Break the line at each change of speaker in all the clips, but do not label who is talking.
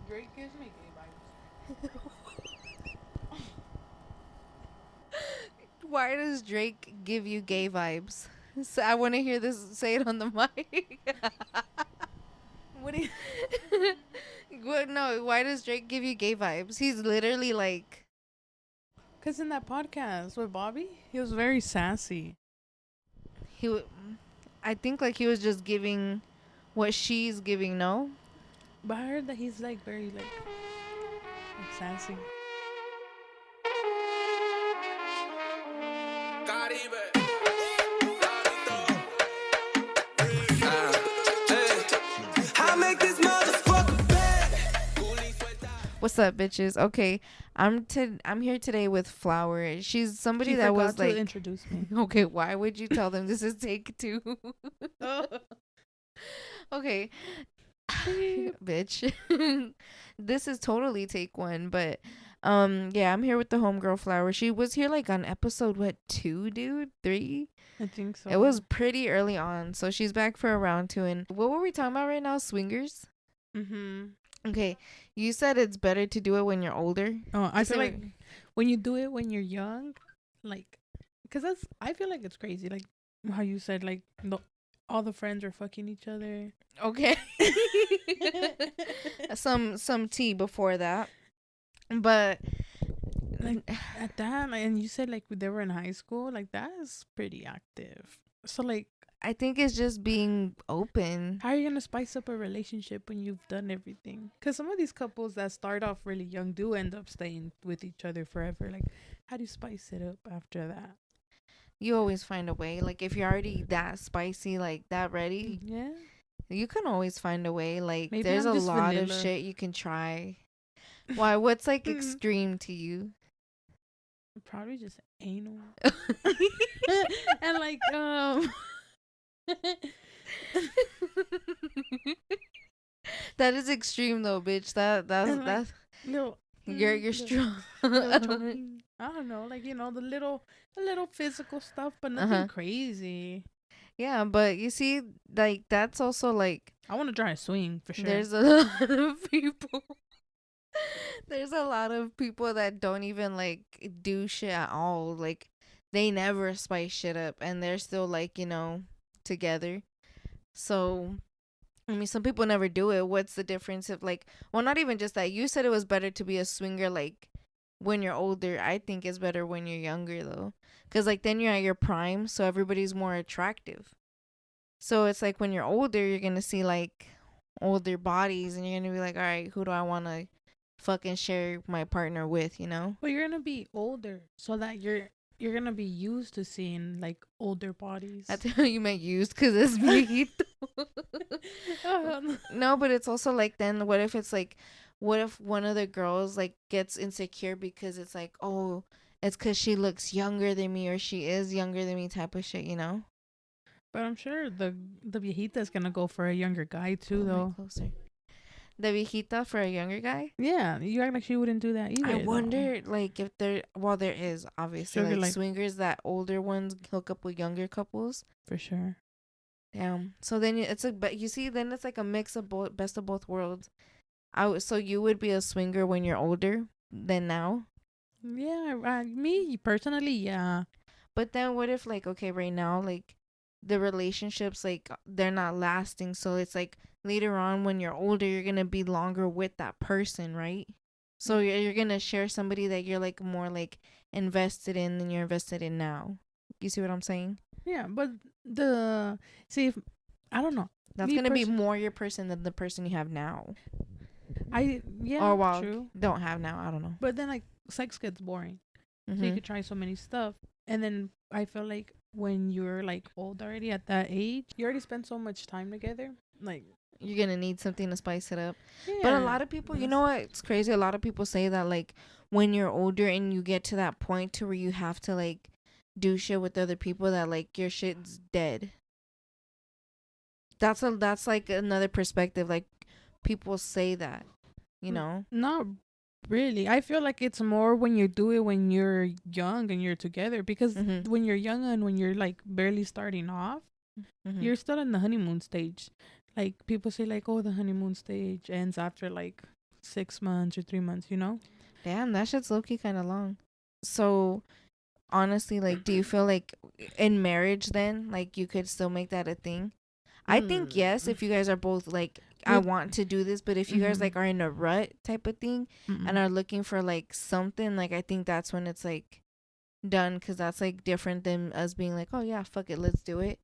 Drake gives me gay vibes.
Why does Drake give you gay vibes? So I want to hear this. Say it on the mic.
What do you?
What? No. Why does Drake give you gay vibes? He's literally like
Cause in that podcast with Bobby, he was very sassy.
he. I think like he was just giving what she's giving. No.
But I heard that he's like very like sassy.
What's up, bitches? Okay, I'm here today with Flower. She's somebody
She
that
forgot
was
to
like,
introduce me.
okay, why would you tell them this is take two? Okay, bitch. This is totally take one, but yeah, I'm here with the homegirl Flower. She was here like on episode what 2, dude? 3?
I think so.
It was pretty early on, so she's back for a round 2. And what were we talking about right now? Swingers?
Mm-hmm.
Okay, you said it's better to do it when you're older.
Oh, I
Just
feel
say
like when you do it when you're young, like, cause I feel like it's crazy. Like how you said, like all the friends are fucking each other.
okay. some tea before that, but
Like at that, and you said like they were in high school. Like that is pretty active. So like,
I think it's just being open.
how are you gonna spice up a relationship when you've done everything? Because some of these couples that start off really young do end up staying with each other forever. Like, how do you spice it up after that?
You always find a way. Like if you're already that spicy, like that ready,
Yeah,
you can always find a way. Like
maybe
there's
I'm
a
just
lot of
vanilla.
shit you can try. Why? What's like extreme to you?
Probably just anal. And like
That is extreme though, bitch. That's
and like
that's
little
you're
little,
strong.
little choking. I don't know, like the little physical stuff, but nothing
Uh-huh.
crazy.
Yeah, but you see, like that's also like
I want to try a swing for sure.
there's a lot of people. There's a lot of people that don't even like do shit at all. Like they never spice shit up and they're still like, together. So, I mean, some people never do it. What's the difference if like, well, not even just that. You said it was better to be a swinger like when you're older. I think it's better when you're younger though. Cuz like then you're at your prime, so everybody's more attractive. So it's like when you're older, you're going to see like older bodies and you're going to be like, "All right, who do I want to fucking share my partner with, you know?"
But you're gonna be older, so that you're gonna be used to seeing like older bodies.
That's how you meant used because it's viejito.
Um,
No, but it's also like then what if it's like, what if one of the girls like gets insecure because it's like, oh, it's because she looks younger than me or she is younger than me type of shit, you know?
but I'm sure the viejita's gonna go for a younger guy too,
Pull the mic
though.
closer. The viejita for a younger guy?
Yeah, you act like she wouldn't do that
I
either, though.
wonder, like, if there, well, there is obviously
Sugar
like
like
swingers that older ones hook up with younger couples.
for sure.
Damn. So then it's like, but you see, then it's like a mix of both, best of both worlds. So you would be a swinger when you're older than now.
Yeah, me personally, yeah.
But then what if like, okay, right now like the relationships like they're not lasting, so it's like later on when you're older you're going to be longer with that person, right? So you're going to share somebody that you're like more like invested in than you're invested in now. You see what I'm saying?
Yeah, but the see if I don't know.
That's
Me
going to be
person,
more your person than the person you have now.
I yeah,
Or well,
true.
don't have now, I don't know.
But then like sex gets boring. So you
Mhm.
could try so many stuff. And then I feel like when you're like old already at that age, you already spent so much time together. Like,
You're going to need something to spice it up. But a
yeah.
lot of people, you know what? It's crazy. A lot of people say that like when you're older and you get to that point to where you have to like do shit with other people that like your shit's dead. That's like another perspective. Like people say that, you know.
Not really. I feel like it's more when you do it when you're young and you're together because
Mhm.
when you're young and when you're like barely starting off,
Mhm.
you're still in the honeymoon stage. Like people say like, "Oh, the honeymoon stage ends after like 6 months or 3 months, you know?
Damn, that shit's low-key kind of long. So honestly, like, do you feel like in marriage then, like, you could still make that a thing? I think yes, if you guys are both like, I want to do this, but if you guys like are in a rut type of thing and are looking for like something, like, I think that's when it's like done, because that's like different than us being like, oh yeah, fuck it, let's do it.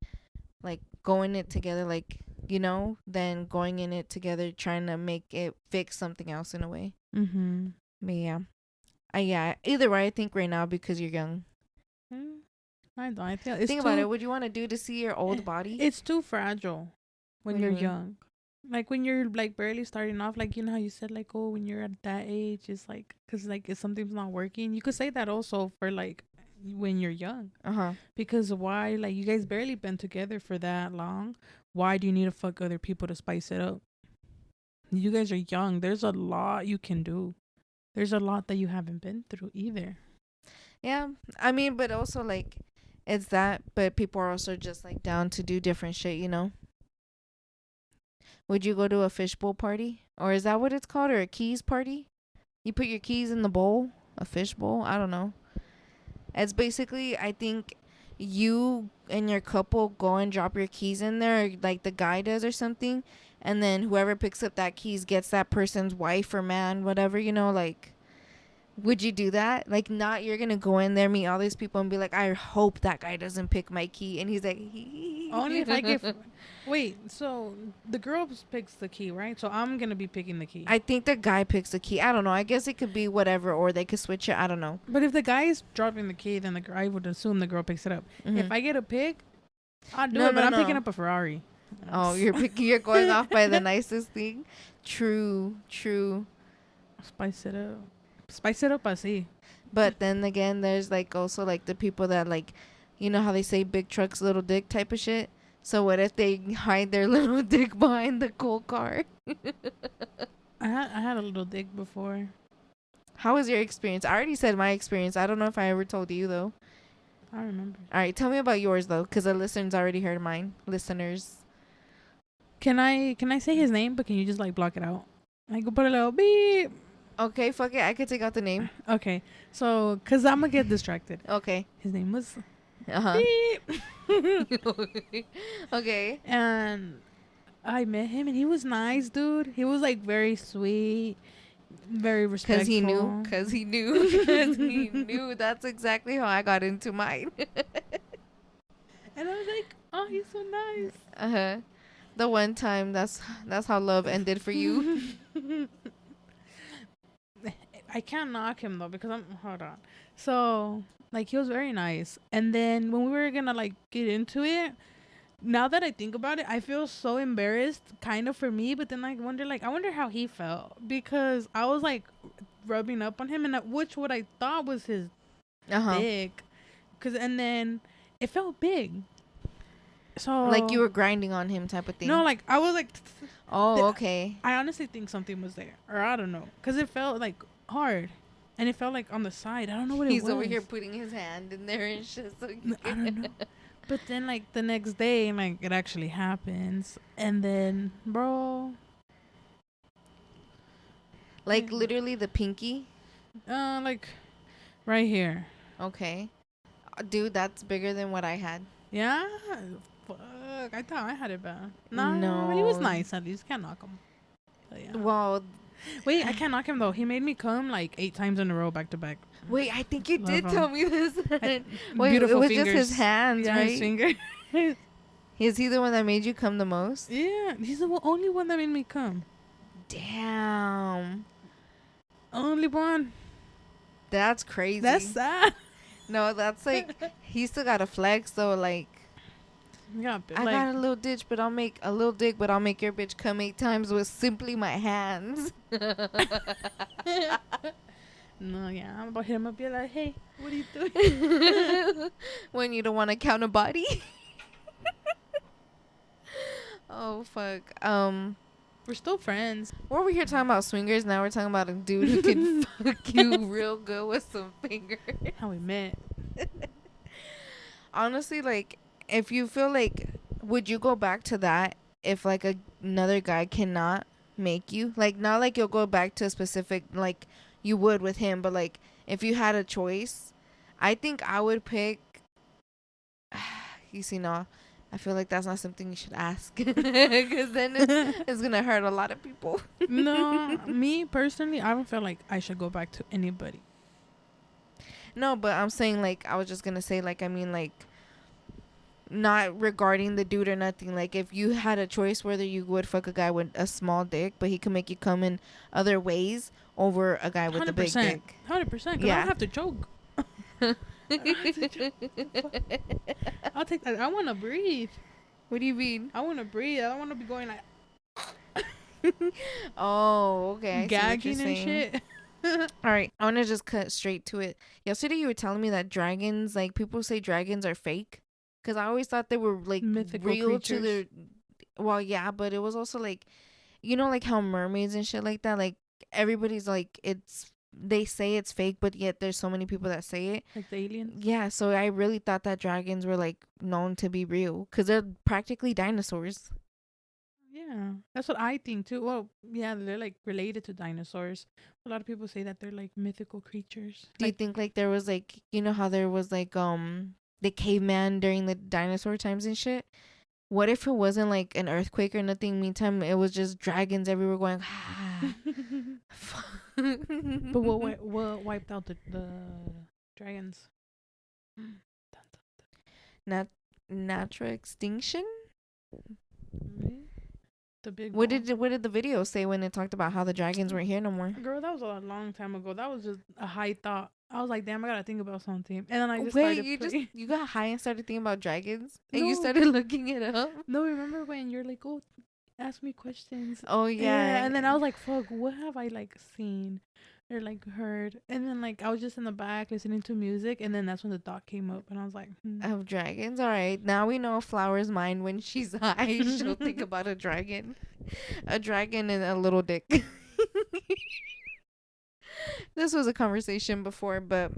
Like, going it together, like, you know, then going in it together, trying to make it fix something else in a way. But yeah, yeah, either way, I think right now, because you're young.
I don't. I feel it's
Think about it. What you want to do to see your old body?
It's too fragile when you're young. Like, when you're like barely starting off, like, you know how you said, like, oh, when you're at that age, it's like, because like if something's not working, you could say that also for like when you're young. Because why? Like, you guys barely been together for that long. Why do you need to fuck other people to spice it up? You guys are young. There's a lot you can do. There's a lot that you haven't been through either.
Yeah, I mean, but also like, it's that, but people are also just like down to do different shit, you know? Would you go to a fishbowl party? Or is that what it's called? Or a keys party? You put your keys in the bowl? A fishbowl? I don't know. It's basically, I think you and your couple go and drop your keys in there, like the guy does or something. And then whoever picks up that keys gets that person's wife or man, whatever, you know, like. Would you do that? Like, not you're gonna go in there, meet all these people, and be like, I hope that guy doesn't pick my key. And he's like,
only if I get. Wait, so the girl picks the key, right? So I'm gonna be picking the key.
I think the guy picks the key. I don't know. I guess it could be whatever, or they could switch it. I don't know.
But if the guy is dropping the key, then I would assume the girl picks it up. If I get a pick, I'll do it. But I'm picking up a Ferrari.
Oh, you're going off by the nicest thing. True.
Spice it up, I see.
But then again, there's like also like the people that like, you know how they say big trucks, little dick type of shit. So what if they hide their little dick behind the cool car?
I had a little dick before.
How was your experience? I already said my experience. I don't know if I ever told you though.
I remember.
All right, tell me about yours though, because the listeners already heard mine. Listeners.
Can I say his name? But can you just like block it out? I go put a little beep.
Okay, fuck it. I could take out the name.
Okay, so cause I'm gonna get distracted.
Okay.
His name was.
Beep. Okay.
And I met him, and he was nice, dude. He was like very sweet, very respectful.
Cause he knew. That's exactly how I got into mine.
And I was like, oh, he's so nice.
The one time that's how love ended for you.
I can't knock him though, because hold on. So like, he was very nice, and then when we were gonna like get into it, now that I think about it, I feel so embarrassed, kind of, for me. But then I wonder how he felt, because I was like rubbing up on him, and which what I thought was his dick, and then it felt big. So
like you were grinding on him type of thing.
No, like I was like.
Oh, okay.
I honestly think something was there, or I don't know, because it felt like hard, and it felt like on the side. I don't know what it was.
He's over here putting his hand in there and shit. So
I don't know. But then like the next day, like it actually happens, and then bro,
like literally the pinky.
Like right here.
Okay, dude, that's bigger than what I had.
Yeah. Fuck, I thought I had it bad. No, but he was nice. At least can't knock him. But yeah.
Well,
wait, I can't knock him though. He made me come like 8 times in a row, back to back.
Wait, I think you did tell me this. Wait,
beautiful
it was
fingers.
just his hands, right?
His finger.
Is he the one that made you come the most?
Yeah, he's the only one that made me come.
Damn.
Only one.
That's crazy.
That's sad.
No, that's like he still got a flex though. Like,
yeah,
I got a little dick, but I'll make your bitch come 8 times with simply my hands.
No, yeah, I'm about him. I'll be like, hey, what are you doing?
When you don't want to count a body. Oh fuck.
We're still friends.
We're over here talking about swingers. Now we're talking about a dude who can fuck you real good with some fingers.
How we met.
Honestly, like, if you feel like, would you go back to that if like another guy cannot make you. Like, not like you'll go back to a specific, like you would with him, but like if you had a choice, I think I would pick. You see, no, I feel like that's not something you should ask because then it's gonna hurt a lot of people.
No, me personally, I don't feel like I should go back to anybody.
No, but I'm saying like I was just gonna say like I mean like not regarding the dude or nothing. Like if you had a choice whether you would fuck a guy with a small dick, but he could make you come in other ways over a guy with a big
100%.
dick.
100%. Because I
Yeah.
don't have to choke. I'll take that. I want to breathe.
What do you mean?
I want to breathe. I don't want to be going like
Oh, okay. I see what you're
gagging and
saying.
shit.
All right, I want to just cut straight to it. Yesterday, you were telling me that dragons, like people say dragons are fake, because I always thought they were like
Mythical
real
creatures.
to their. Well, yeah, but it was also like, you know, like how mermaids and shit like that. Like everybody's like it's. They say it's fake, but yet there's so many people that say it.
Like the aliens.
Yeah, so I really thought that dragons were like known to be real, because they're practically dinosaurs.
Yeah, that's what I think too. Well, yeah, they're like related to dinosaurs. A lot of people say that they're like mythical creatures.
Do you
Like,
think like there was like you know how there was like the caveman during the dinosaur times and shit? What if it wasn't like an earthquake or nothing? Meantime, it was just dragons everywhere going. Ah.
but what wiped out the dragons?
Natural extinction?
Really? The big.
What
ball?
did the video say when it talked about how the dragons weren't here no more?
Girl, that was a long time ago. That was just a high thought. I was like, damn, I gotta think about something, and then I just
Wait,
started.
you got high and started thinking about dragons, and you
No.
started looking it up.
No, remember when you're like, oh, ask me questions.
Oh yeah,
and then I was like, fuck, what have I like seen or like heard? And then like I was just in the back listening to music, and then that's when the thought came up, and I was like,
of dragons. All right, now we know Flower's mind when she's high. She'll think about a dragon and a little dick. This was a conversation before, but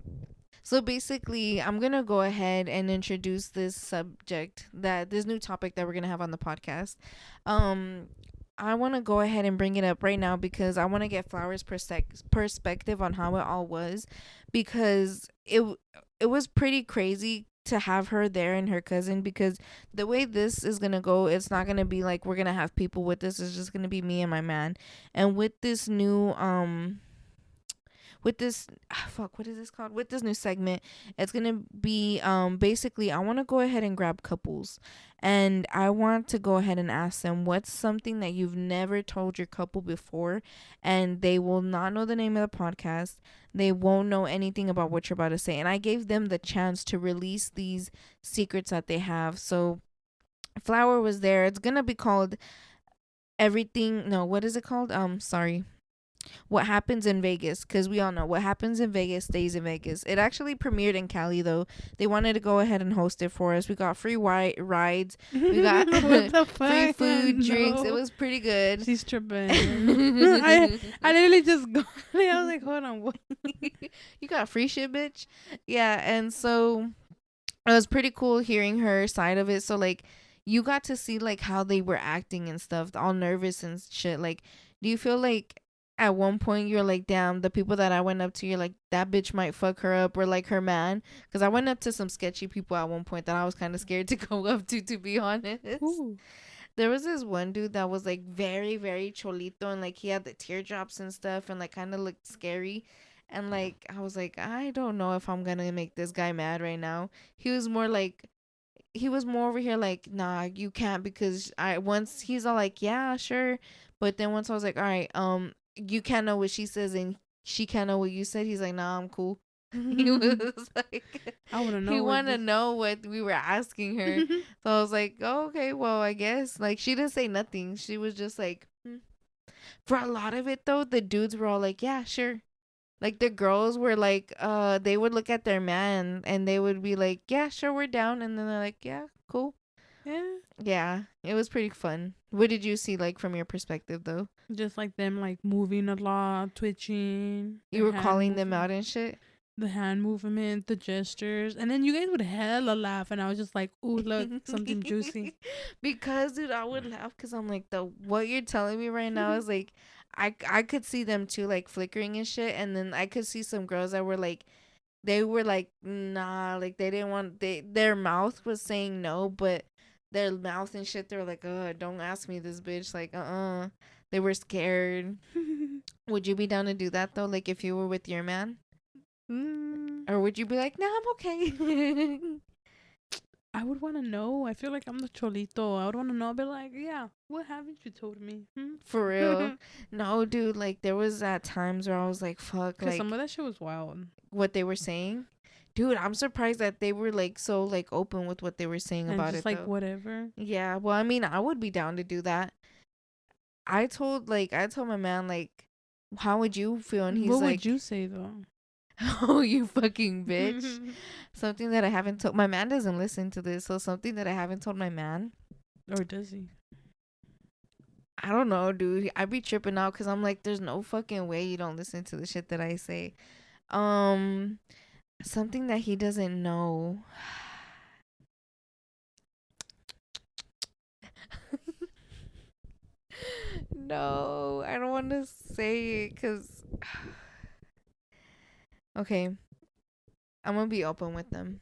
so basically, I'm gonna go ahead and introduce this new topic that we're gonna have on the podcast. I want to go ahead and bring it up right now because I want to get Flower's perspective on how it all was, because it was pretty crazy to have her there and her cousin, because the way this is gonna go, it's not gonna be like we're gonna have people with us. It's just gonna be me and my man, and with this new with this what is this called, with this new segment, it's gonna be basically I want to go ahead and grab couples, and I want to go ahead and ask them what's something that you've never told your couple before, and they will not know the name of the podcast, they won't know anything about what you're about to say, and I gave them the chance to release these secrets that they have. So Flower was there. It's gonna be called everything, no, what is it called, sorry, what happens in Vegas, because we all know what happens in Vegas stays in Vegas. It actually premiered in Cali though. They wanted to go ahead and host it for us. We got free rides. We got free food, drinks. It was pretty good.
She's tripping. I literally just go. I was like, hold on, what?
You got free shit, bitch. Yeah, and so it was pretty cool hearing her side of it. So like, you got to see like how they were acting and stuff, all nervous and shit. Like, do you feel like at one point you're like, damn, the people that I went up to, you're like, that bitch might fuck her up, or like her man? Because I went up to some sketchy people at one point that I was kind of scared to go up to be honest.
Ooh.
There was this one dude that was like very, very cholito, and like he had the teardrops and stuff, and like kind of looked scary. And like, I was like, I don't know if I'm gonna make this guy mad right now. He was more over here like, nah, you can't, because once he's all like, yeah, sure. But then once I was like, all right, you can't know what she says and she can't know what you said. He's like, nah, I'm cool. He was like,
I want to know.
He want to know what we were asking her. So I was like, oh, okay, well, I guess. Like, she didn't say nothing. She was just like, For a lot of it though, the dudes were all like, yeah, sure. Like the girls were like, they would look at their man and they would be like, yeah, sure, we're down. And then they're like, yeah, cool. Yeah, it was pretty fun. What did you see, like, from your perspective though?
Just like them like moving a lot, twitching.
You were calling them out and shit?
the hand movement, the gestures, and then you guys would hella laugh, and I was just like, "Ooh, look, something juicy."
Because dude, I would laugh because I'm like, the what you're telling me right now is like, I could see them too, like flickering and shit, and then I could see some girls that were like, they were like, nah, like they didn't want, their mouth was saying no, but their mouth and shit, they were like, don't ask me this, bitch, like, they were scared. Would you be down to do that though, like if you were with your man? Or would you be like, nah, I'm okay?
I would want to know. I feel like I'm the cholito. I would want to know. I'd be like, yeah, what haven't you told me?
For real. No, dude, like there was at times where I was like, fuck,
Because
like
some of that shit was wild.
what they were saying. Dude, I'm surprised that they were like so like open with what they were saying
And
about
just
it
like
though.
whatever.
Yeah, well, I mean, I would be down to do that. I told my man like, how would you feel? And he's
What
like,
would you say though?
oh, you fucking bitch. Something that I haven't told my man doesn't listen to this, so something that I haven't told my man.
Or does he?
I don't know, dude. I be tripping out because I'm like, there's no fucking way you don't listen to the shit that I say. Something that he doesn't know. No, I don't want to say it because. Okay, I'm gonna be open with them.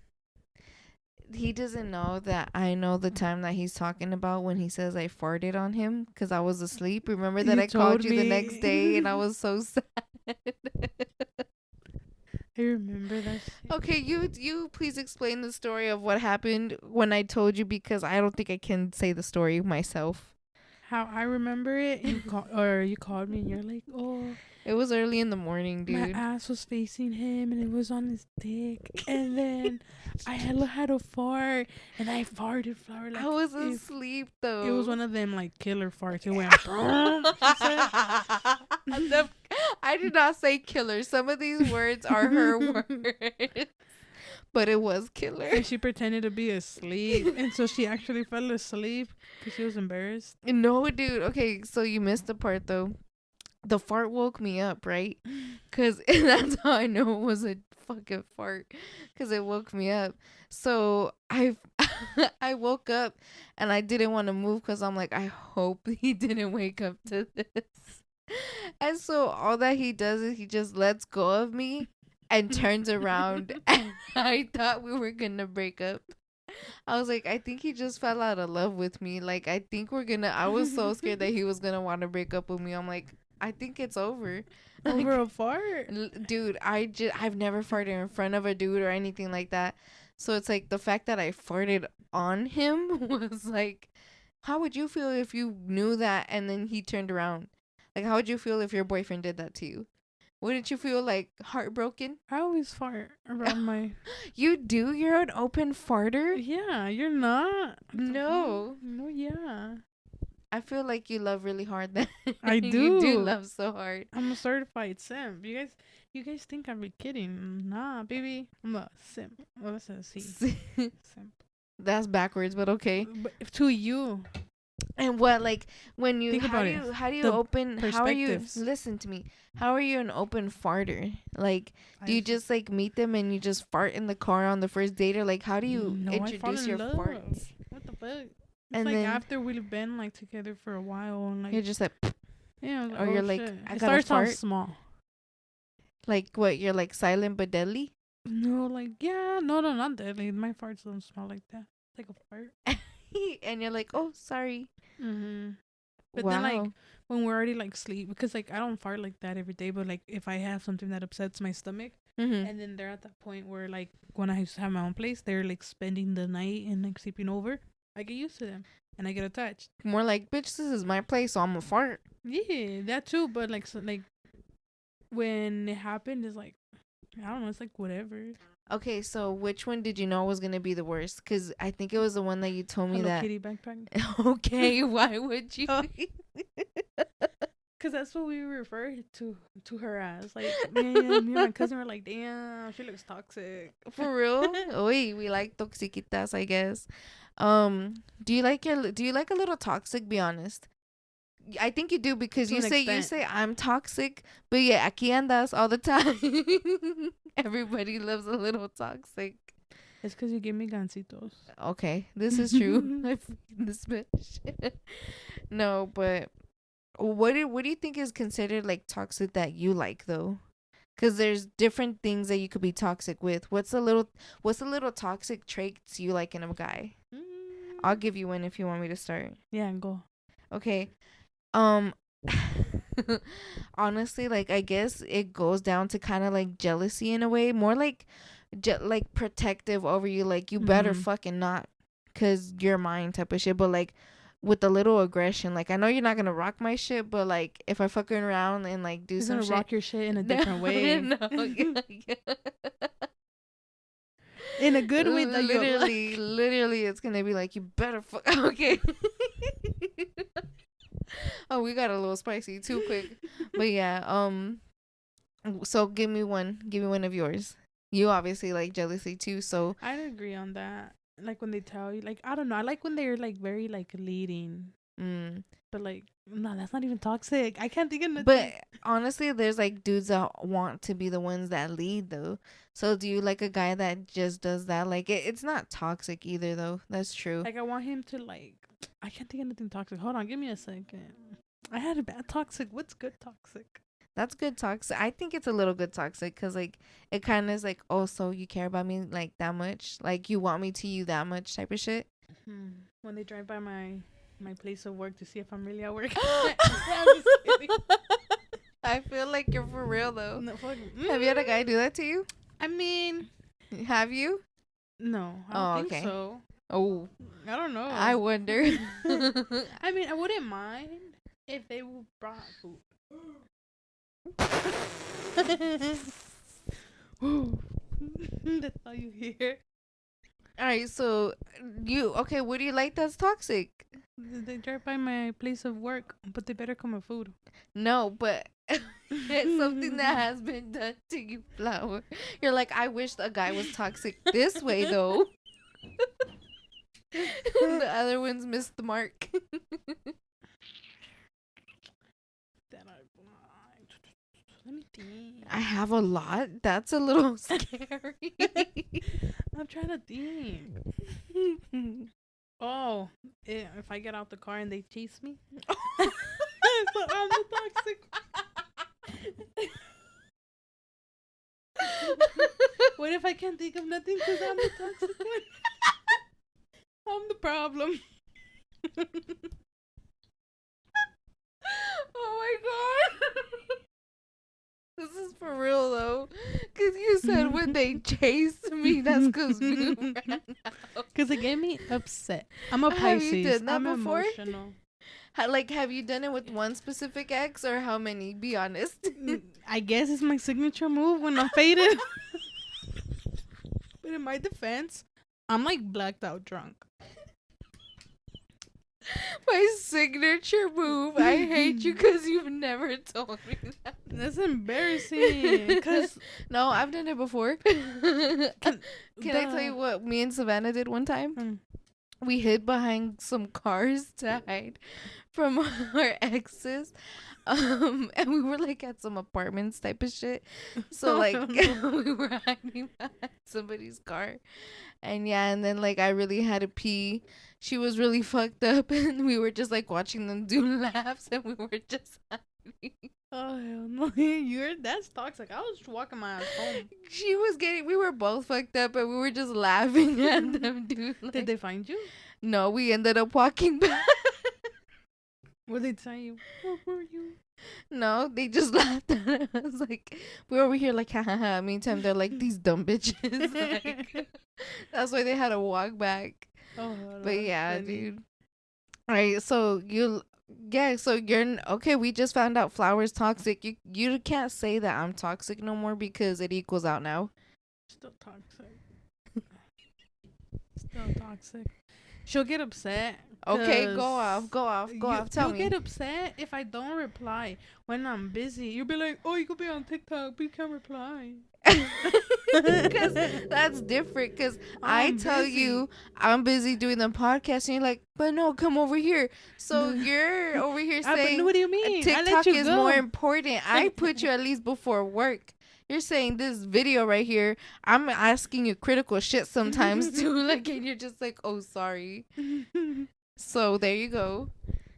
He doesn't know that I know the time that he's talking about when he says I farted on him because I was asleep. Remember that
You
I called
told
you the next day and I
me.
was so sad.
I remember that shit.
Okay, you please explain the story of what happened when I told you because I don't think I can say the story myself.
How I remember it, you called me and you're like, oh,
It was early in the morning,
my
dude.
ass was facing him and it was on his dick, and then I had a fart and I farted flour like
I was
if
asleep
it was
though.
one of them like killer farts. It went boom. She said.
I did not say killer. Some of these words are her words, but it was killer.
And she pretended to be asleep, and so she actually fell asleep because she was embarrassed.
No, dude. Okay, so you missed the part though. The fart woke me up, right? Because that's how I know it was a fucking fart. Because it woke me up. So I woke up and I didn't want to move because I'm like, I hope he didn't wake up to this. And so all that he does is he just lets go of me and turns around. And I thought we were going to break up. I was like, I think he just fell out of love with me. Like, I think I was so scared that he was going to want to break up with me. I'm like, I think it's over.
Over a fart?
Dude, I've never farted in front of a dude or anything like that. So it's like the fact that I farted on him was like, how would you feel if you knew that and then he turned around? Like, how would you feel if your boyfriend did that to you? Wouldn't you feel like heartbroken?
I always fart around my.
You do? You're an open farter?
Yeah, you're not.
No.
No, yeah.
I feel like you love really hard then.
I do.
You do love so hard.
I'm a certified simp. You guys think I'm kidding? Nah, baby, I'm a simp. Well, that's a C. Simp.
That's backwards, but okay.
But to you,
And what, like, when you
think about it.
how do you
The
open, how are you,
perspectives.
listen to me, how are you an open farter? Like, do you just like meet them and you just fart in the car on the first date, or like how do you
No, I fall
introduce
in
your
love.
farts?
What the fuck? It's
And
like
then
after we've been like together for a while and like
you're just like,
yeah, I was like,
or
oh,
you're like,
shit.
I
It
gotta
starts off
fart.
small.
Like what? You're like silent but deadly.
No, like yeah, no, not deadly. My farts don't smell like that. It's like a fart.
And you're like, oh, sorry.
But
wow.
then like when we're already like sleep, because like I don't fart like that every day, but like if I have something that upsets my stomach, and then they're at that point where like when I used to have my own place, they're like spending the night and like sleeping over, I get used to them and I get attached.
More like, bitch, this is my place, so I'm a fart.
Yeah, that too. But like so, like when it happened, it's like I don't know. It's like whatever.
Okay, so which one did you know was gonna be the worst? Because I think it was the one that you told me
Hello
that.
Kitty backpack.
Okay, why would you?
Because that's what we refer to her as. Like me and my cousin were like, damn, she looks toxic.
For real? Oi, we like toxiquitas, I guess. Do you like a little toxic? Be honest. I think you do because
To
you
an
say
extent.
I'm toxic, but yeah, aquí andas all the time. Everybody loves a little toxic.
It's because you give me gancitos.
Okay, this is true. I forget this bitch. No, but what do you think is considered like toxic that you like though? Because there's different things that you could be toxic with. What's the little toxic traits you like in a guy? I'll give you one if you want me to start.
Yeah, go.
Okay. Um honestly, like I guess it goes down to kind of like jealousy in a way, more like like protective over you, like you better fucking not, cuz you're mine type of shit, but like with a little aggression. Like I know you're not going to rock my shit, but like if I fucking around and like do
He's
some
gonna
shit,
rock your shit in a different way.
no,
In a good way that you like.
Literally it's going to be like you better fuck. Okay. Oh, we got a little spicy too quick. But yeah, so give me one of yours. You obviously like jealousy too, so
I'd agree on that. Like when they tell you, like, I don't know, I like when they're like very like leading. But like, no, that's not even toxic. I can't think of nothing.
But honestly, there's like dudes that want to be the ones that lead though. So do you like a guy that just does that? Like it's not toxic either though. That's true.
Like I want him to like, I can't think of anything toxic. Hold on, give me a second. I had a bad toxic. What's good toxic?
That's good toxic. I think it's a little good toxic because like it kind of is like, oh, so you care about me like that much, like you want me to you that much type of shit.
When they drive by my place of work to see if I'm really at work.
I feel like you're for real though.
No,
Have you had a guy do that to you?
I mean,
have you?
No, I don't think so.
Oh,
I don't know.
I wonder.
I mean, I wouldn't mind if they brought food. That's all you hear.
All right, so what do you like that's toxic?
They drive by my place of work, but they better come with food.
No, but it's something that has been done to you, Flower. You're like, I wish a guy was toxic this way, though. The other ones missed the mark.
Let me think.
I have a lot. That's a little scary.
I'm trying to think. Oh, if I get out the car and they chase me, so I'm the toxic. What if I can't think of nothing because I'm the toxic one? I'm the problem.
Oh my god. This is for real though, because you said when they chased me, that's because we ran out.
Because it gave me upset. I'm a Pisces.
Have you done that
I'm
before?
Emotional.
Have you done it with one specific ex or how many? Be honest.
I guess it's my signature move when I'm faded. But in my defense, I'm like blacked out drunk.
My signature move. I hate you because you've never told me that.
That's embarrassing. Cause
no, I've done it before. Can I tell you what me and Savannah did one time? We hid behind some cars to hide from our exes. And we were like at some apartments type of shit. So like we were hiding behind somebody's car. And yeah, and then like I really had to pee. She was really fucked up and we were just like watching them do laps and we were just hiding.
Oh hell no. That's toxic. I was walking my ass home.
We were both fucked up and we were just laughing at them, dude. Like,
did they find you?
No, we ended up walking back.
What did they tell you? Where were you?
No, they just laughed at us. Like, we're over here like, ha ha ha. Meantime, they're like, these dumb bitches. Like, that's why they had to walk back.
Oh,
but yeah, funny. Dude. All right, so you're okay. We just found out Flower's toxic. You can't say that I'm toxic no more because it equals out now.
Still toxic. Still toxic. She'll get upset.
Okay, go off. Tell me.
You'll get upset if I don't reply when I'm busy. You'll be like, oh, you could be on TikTok, but you can't reply.
Because that's different. Because I tell you I'm busy doing the podcast, and you're like, but no, come over here. So you're over here saying,
what do you mean?
TikTok is more important. I put you at least before work. You're saying this video right here. I'm asking you critical shit sometimes too. Like, and you're just like, oh, sorry. So there you go.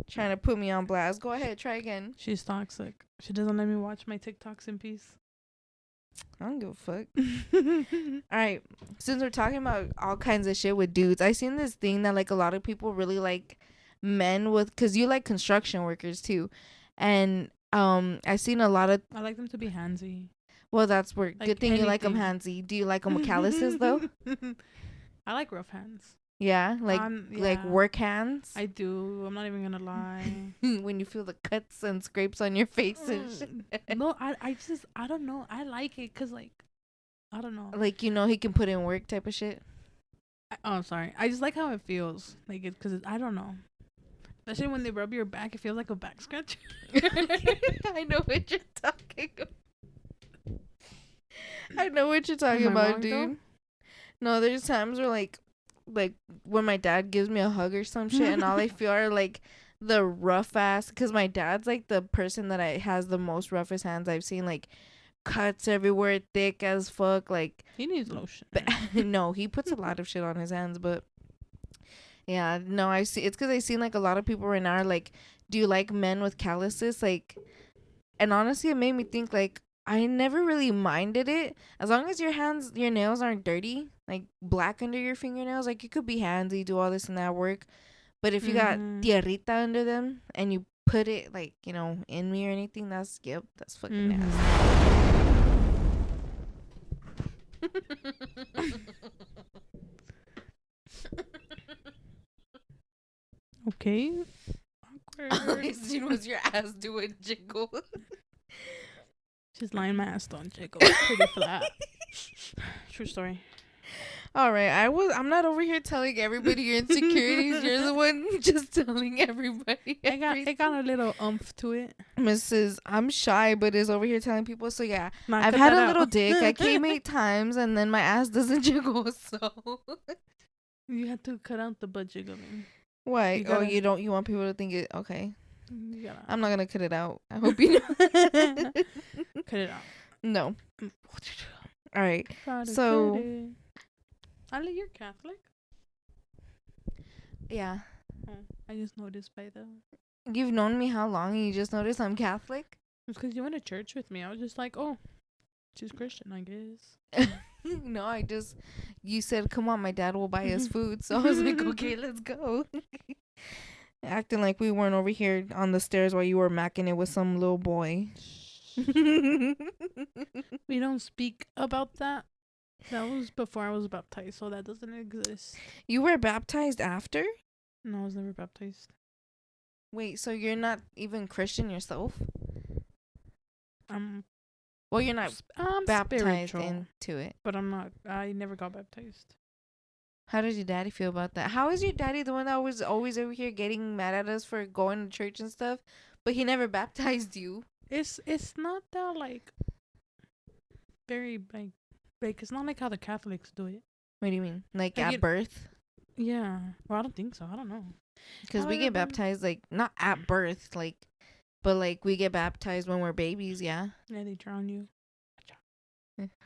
Trying to put me on blast. Go ahead, try again.
She's toxic. She doesn't let me watch my TikToks in peace.
I don't give a fuck. All right. Since we're talking about all kinds of shit with dudes, I seen this thing that like a lot of people really like men with, because you like construction workers too, and I seen a lot of.
I like them to be handsy.
Well, that's where
Like
good thing you like them
anything.
handsy. Do you like them with calluses though?
I like rough hands.
Yeah, like
Yeah,
work hands.
I do. I'm not even gonna lie.
When you feel the cuts and scrapes on your face and shit.
No, I don't know. I like it because like, I don't know.
Like, you know, he can put in work type of shit.
Oh, sorry. I just like how it feels. Like it, because I don't know. Especially when they rub your back, it feels like a back scratch.
I know what you're talking about. I know what you're talking
Am I
about,
wrong,
dude.
though?
No, there's times where like when my dad gives me a hug or some shit, and all I feel are like the rough ass. Cause my dad's like the person that has the most roughest hands I've seen. Like cuts everywhere, thick as fuck. Like
He needs lotion.
no, he puts a lot of shit on his hands, but yeah, no, I see. It's because I seen like a lot of people right now are like, do you like men with calluses? Like, and honestly, it made me think like I never really minded it as long as your nails aren't dirty, like black under your fingernails. Like you could be handsy, do all this and that work, but if you got tierrita under them and you put it like, you know, in me or anything, that's fucking nasty.
Okay.
All I seen was your ass do a jiggle.
Just lying my ass on jiggle. Pretty flat. True story.
All right, I'm not over here telling everybody your insecurities. You're the one just telling everybody.
It got a little umph to it.
Mrs. I'm shy, but is over here telling people. So yeah,
Nah,
I've
cut
had
that
a
out.
little dick. I came 8 times, and then my ass doesn't jiggle. So
You had to cut out the butt jiggling.
why?
You gotta-
You want people to think it? Okay,
You gotta
I'm not gonna cut it out. I hope you know.
cut it out.
No. All right.
Gotta
So-
cut it. Ali, you're Catholic?
Yeah.
Oh, I just noticed by the.
You've known me how long, and you just noticed I'm Catholic?
It's because you went to church with me. I was just like, oh, she's Christian, I guess.
No, you said, come on, my dad will buy us food. So I was like, okay, let's go. Acting like we weren't over here on the stairs while you were macking it with some little boy.
We don't speak about that. That was before I was baptized, so that doesn't exist.
You were baptized after?
No, I was never baptized.
Wait, so you're not even Christian yourself?
I'm
Well, you're not baptized
spiritual,
into it.
but I'm not. I never got baptized.
How does your daddy feel about that? How is your daddy the one that was always over here getting mad at us for going to church and stuff, but he never baptized you?
It's not that like very like it's not like how the Catholics do it.
What do you mean? Like
Like
at birth?
Yeah. Well, I don't think so. I don't know.
Because we get baptized like not at birth, like, but like we get baptized when we're babies. Yeah,
Yeah, they drown you.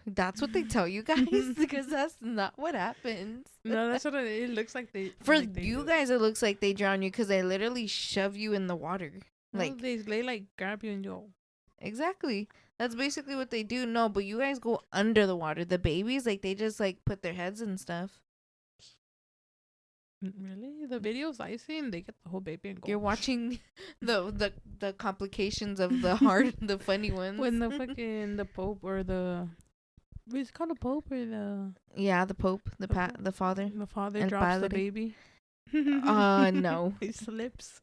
that's what they tell you guys, because that's not what happens.
No, that's what it looks like.
For
like they
you
do.
guys, it looks like they drown you because they literally shove you in the water.
No,
Like
they like grab you and go.
exactly, that's basically what they do. No, but you guys go under the water. The babies, like they just like put their heads and stuff.
Really? The videos I seen, they get the whole baby and go.
You're watching the complications of the hard, the funny ones.
When the fucking the Pope or the what's it called, the Pope or the
the Pope, the father.
the father
and
drops the
padre.
baby.
No.
He slips.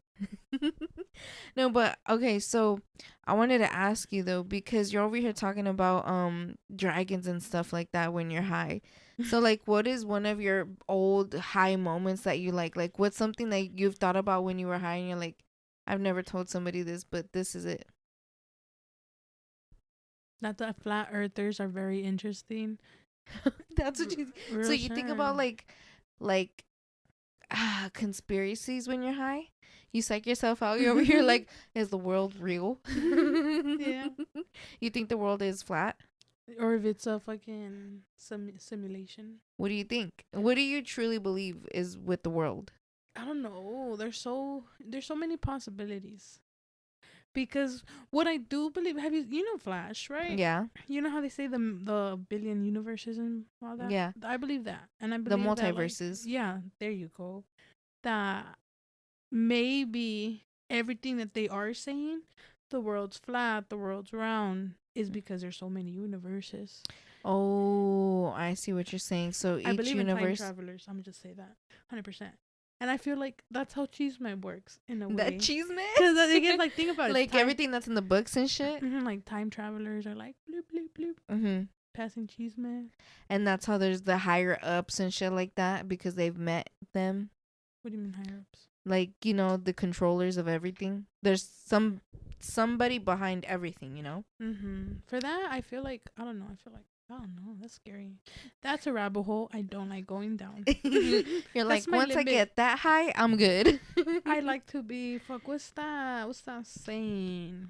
No, but okay, so I wanted to ask you though, because you're over here talking about dragons and stuff like that when you're high. So like, what is one of your old high moments that you like? Like, what's something that you've thought about when you were high and you're like, I've never told somebody this, but this is it.
That the flat earthers are very interesting.
That's what you. So you think about like conspiracies when you're high. You psych yourself out. You're over here like, is the world real?
Yeah.
You think the world is flat?
or if it's a fucking simulation.
What do you think? What do you truly believe is with the world?
I don't know. There's so many possibilities. Because what I do believe, have you know Flash, right?
Yeah.
You know how they say the billion universes and all that.
Yeah.
I believe that, and I
The
believe that, like,
multiverses.
yeah, there you go. That maybe everything that they are saying, the world's flat, the world's round, is because there's so many universes.
Oh, I see what you're saying. So
I
each
believe in time
universe.
travelers. I'm gonna just say that, 100%. And I feel like that's how Chisme works in a
That
way.
cheese man?
Because again, like, think about it.
Like
Time,
everything that's in the books and shit?
like time travelers are like bloop bloop bloop,
Mm-hmm.
passing Chisme.
And that's how there's the higher ups and shit like that because they've met them.
What do you mean higher ups?
Like, the controllers of everything. There's somebody behind everything,
For that, I feel like I don't know. I don't know. That's scary. That's a rabbit hole I don't like going down.
You're like,
That's my
once I
limit.
get that high, I'm good.
I like to be fuck. What's that? What's that saying?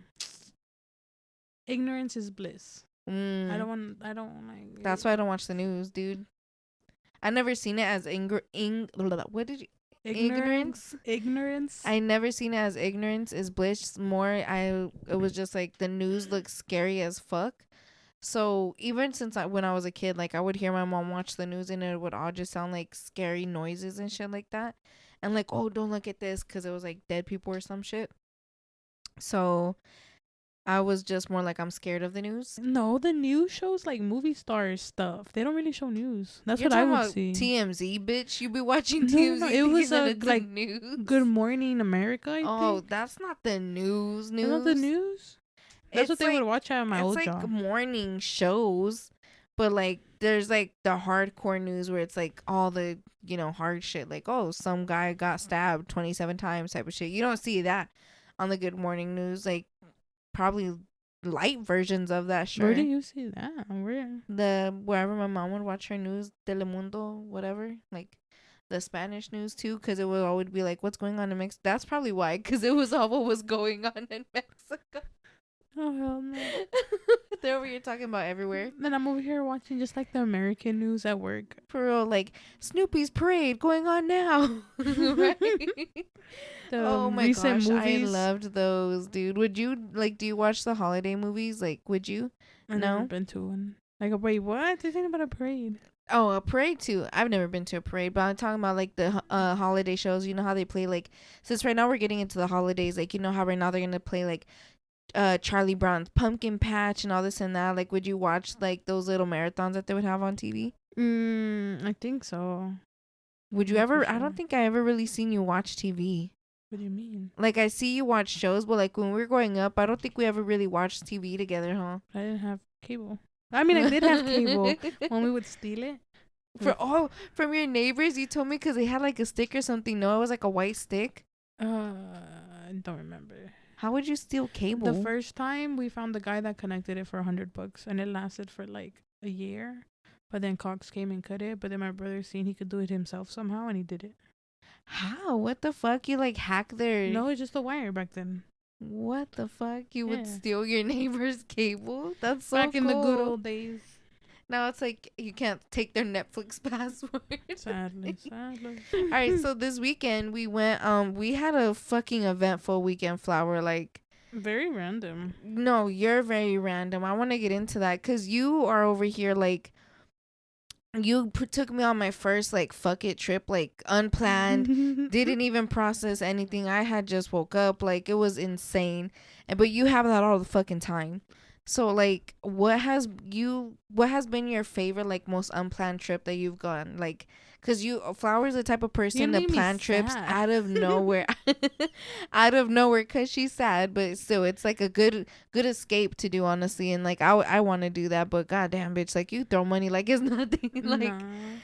Ignorance is bliss. I don't want. I don't like.
That's why I don't watch the news, dude. I never seen it as what did you ignorance?
Ignorance.
I never seen it as ignorance is bliss. More, it was just like the news looks scary as fuck. So even since when I was a kid, like I would hear my mom watch the news and it would all just sound like scary noises and shit like that, and like, oh, don't look at this because it was like dead people or some shit. So I was just more like I'm scared of the news.
No, the news shows like movie stars stuff. They don't really show news. That's
You're
what I
talking
would
about
see.
TMZ, bitch. You be watching
No,
TMZ.
no, it was
thinking that
a
it's
like
news.
Good Morning America. I
Oh,
think.
that's not the news.
That's not the news. That's what
It's
they would
like
watch at my
it's
old
like
job.
morning shows, but like there's like the hardcore news where it's like all the hard shit. Like, oh, some guy got stabbed 27 times type of shit. You don't see that on the Good Morning News. Like probably light versions of that. Sure.
Where do you see that? Where?
Wherever my mom would watch her news, Telemundo, whatever, like the Spanish news too, because it would always be like, what's going on in Mexico? That's probably why, because it was all what was going on in Mexico.
Oh hell no!
They're over here talking about everywhere.
Then I'm over here watching just like the American news at work.
For real, like Snoopy's parade going on now. Right?
The
Oh my
recent
gosh, I
movies.
loved those, dude. Would you like? Do you watch the holiday movies? Like, would you?
I've never been to one. Like a parade. What? They're talking about a parade.
Oh, a parade too. I've never been to a parade, but I'm talking about like the holiday shows. You know how they play like, since right now we're getting into the holidays, like you know how right now they're gonna play like Charlie Brown's Pumpkin Patch and all this and that. Like, would you watch like those little marathons that they would have on TV?
I think so.
Would you
Not
ever?
for
I
sure.
don't think I ever really seen you watch TV.
What do you mean?
Like I see you watch shows, but like when we were growing up, I don't think we ever really watched TV together, huh?
I didn't have cable. I mean, I did have cable when we would steal it.
From your neighbors, you told me because they had like a stick or something. No, it was like a white stick.
I don't remember.
How would you steal cable?
The first time we found the guy that connected it for $100, and it lasted for like a year. But then Cox came and cut it. But then my brother seen he could do it himself somehow, and he did it.
How? What the fuck? You like hack their?
No, it's just a wire back then.
What the fuck? You would
Yeah.
steal your neighbor's cable? That's so
Back
cool.
in the good old days.
Now it's like you can't take their Netflix password.
Sadly.
All right, so this weekend we went. We had a fucking eventful weekend, Flower. Like,
Very random.
no, you're very random. I want to get into that because you are over here like. You took me on my first like fuck it trip, like unplanned. Didn't even process anything. I had just woke up, like it was insane. And but you have that all the fucking time. So like what has been your favorite like most unplanned trip that you've gone? Like cuz Flower's the type of person to
made me
plan trips
sad.
out of nowhere. Out of nowhere cuz she's sad, but still it's like a good escape to do honestly, and like I want to do that, but goddamn bitch, like you throw money like it's nothing. Like
Nah.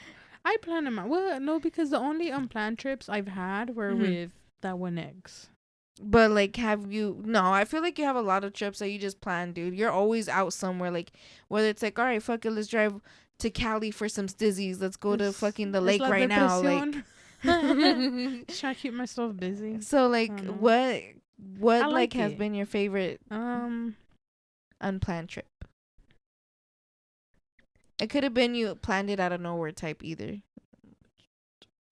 I plan them out. Well, no, because the only unplanned trips I've had were with that one ex.
But like, have you? No, I feel like you have a lot of trips that you just plan, dude. You're always out somewhere, like whether it's like, all right, fuck it, let's drive to Cali for some stizzies. Let's go to fucking the lake
la
right now. Like,
just trying to keep myself busy.
so like, what like has
it.
been your favorite
Um,
unplanned trip? It could have been you planned it out of nowhere type either.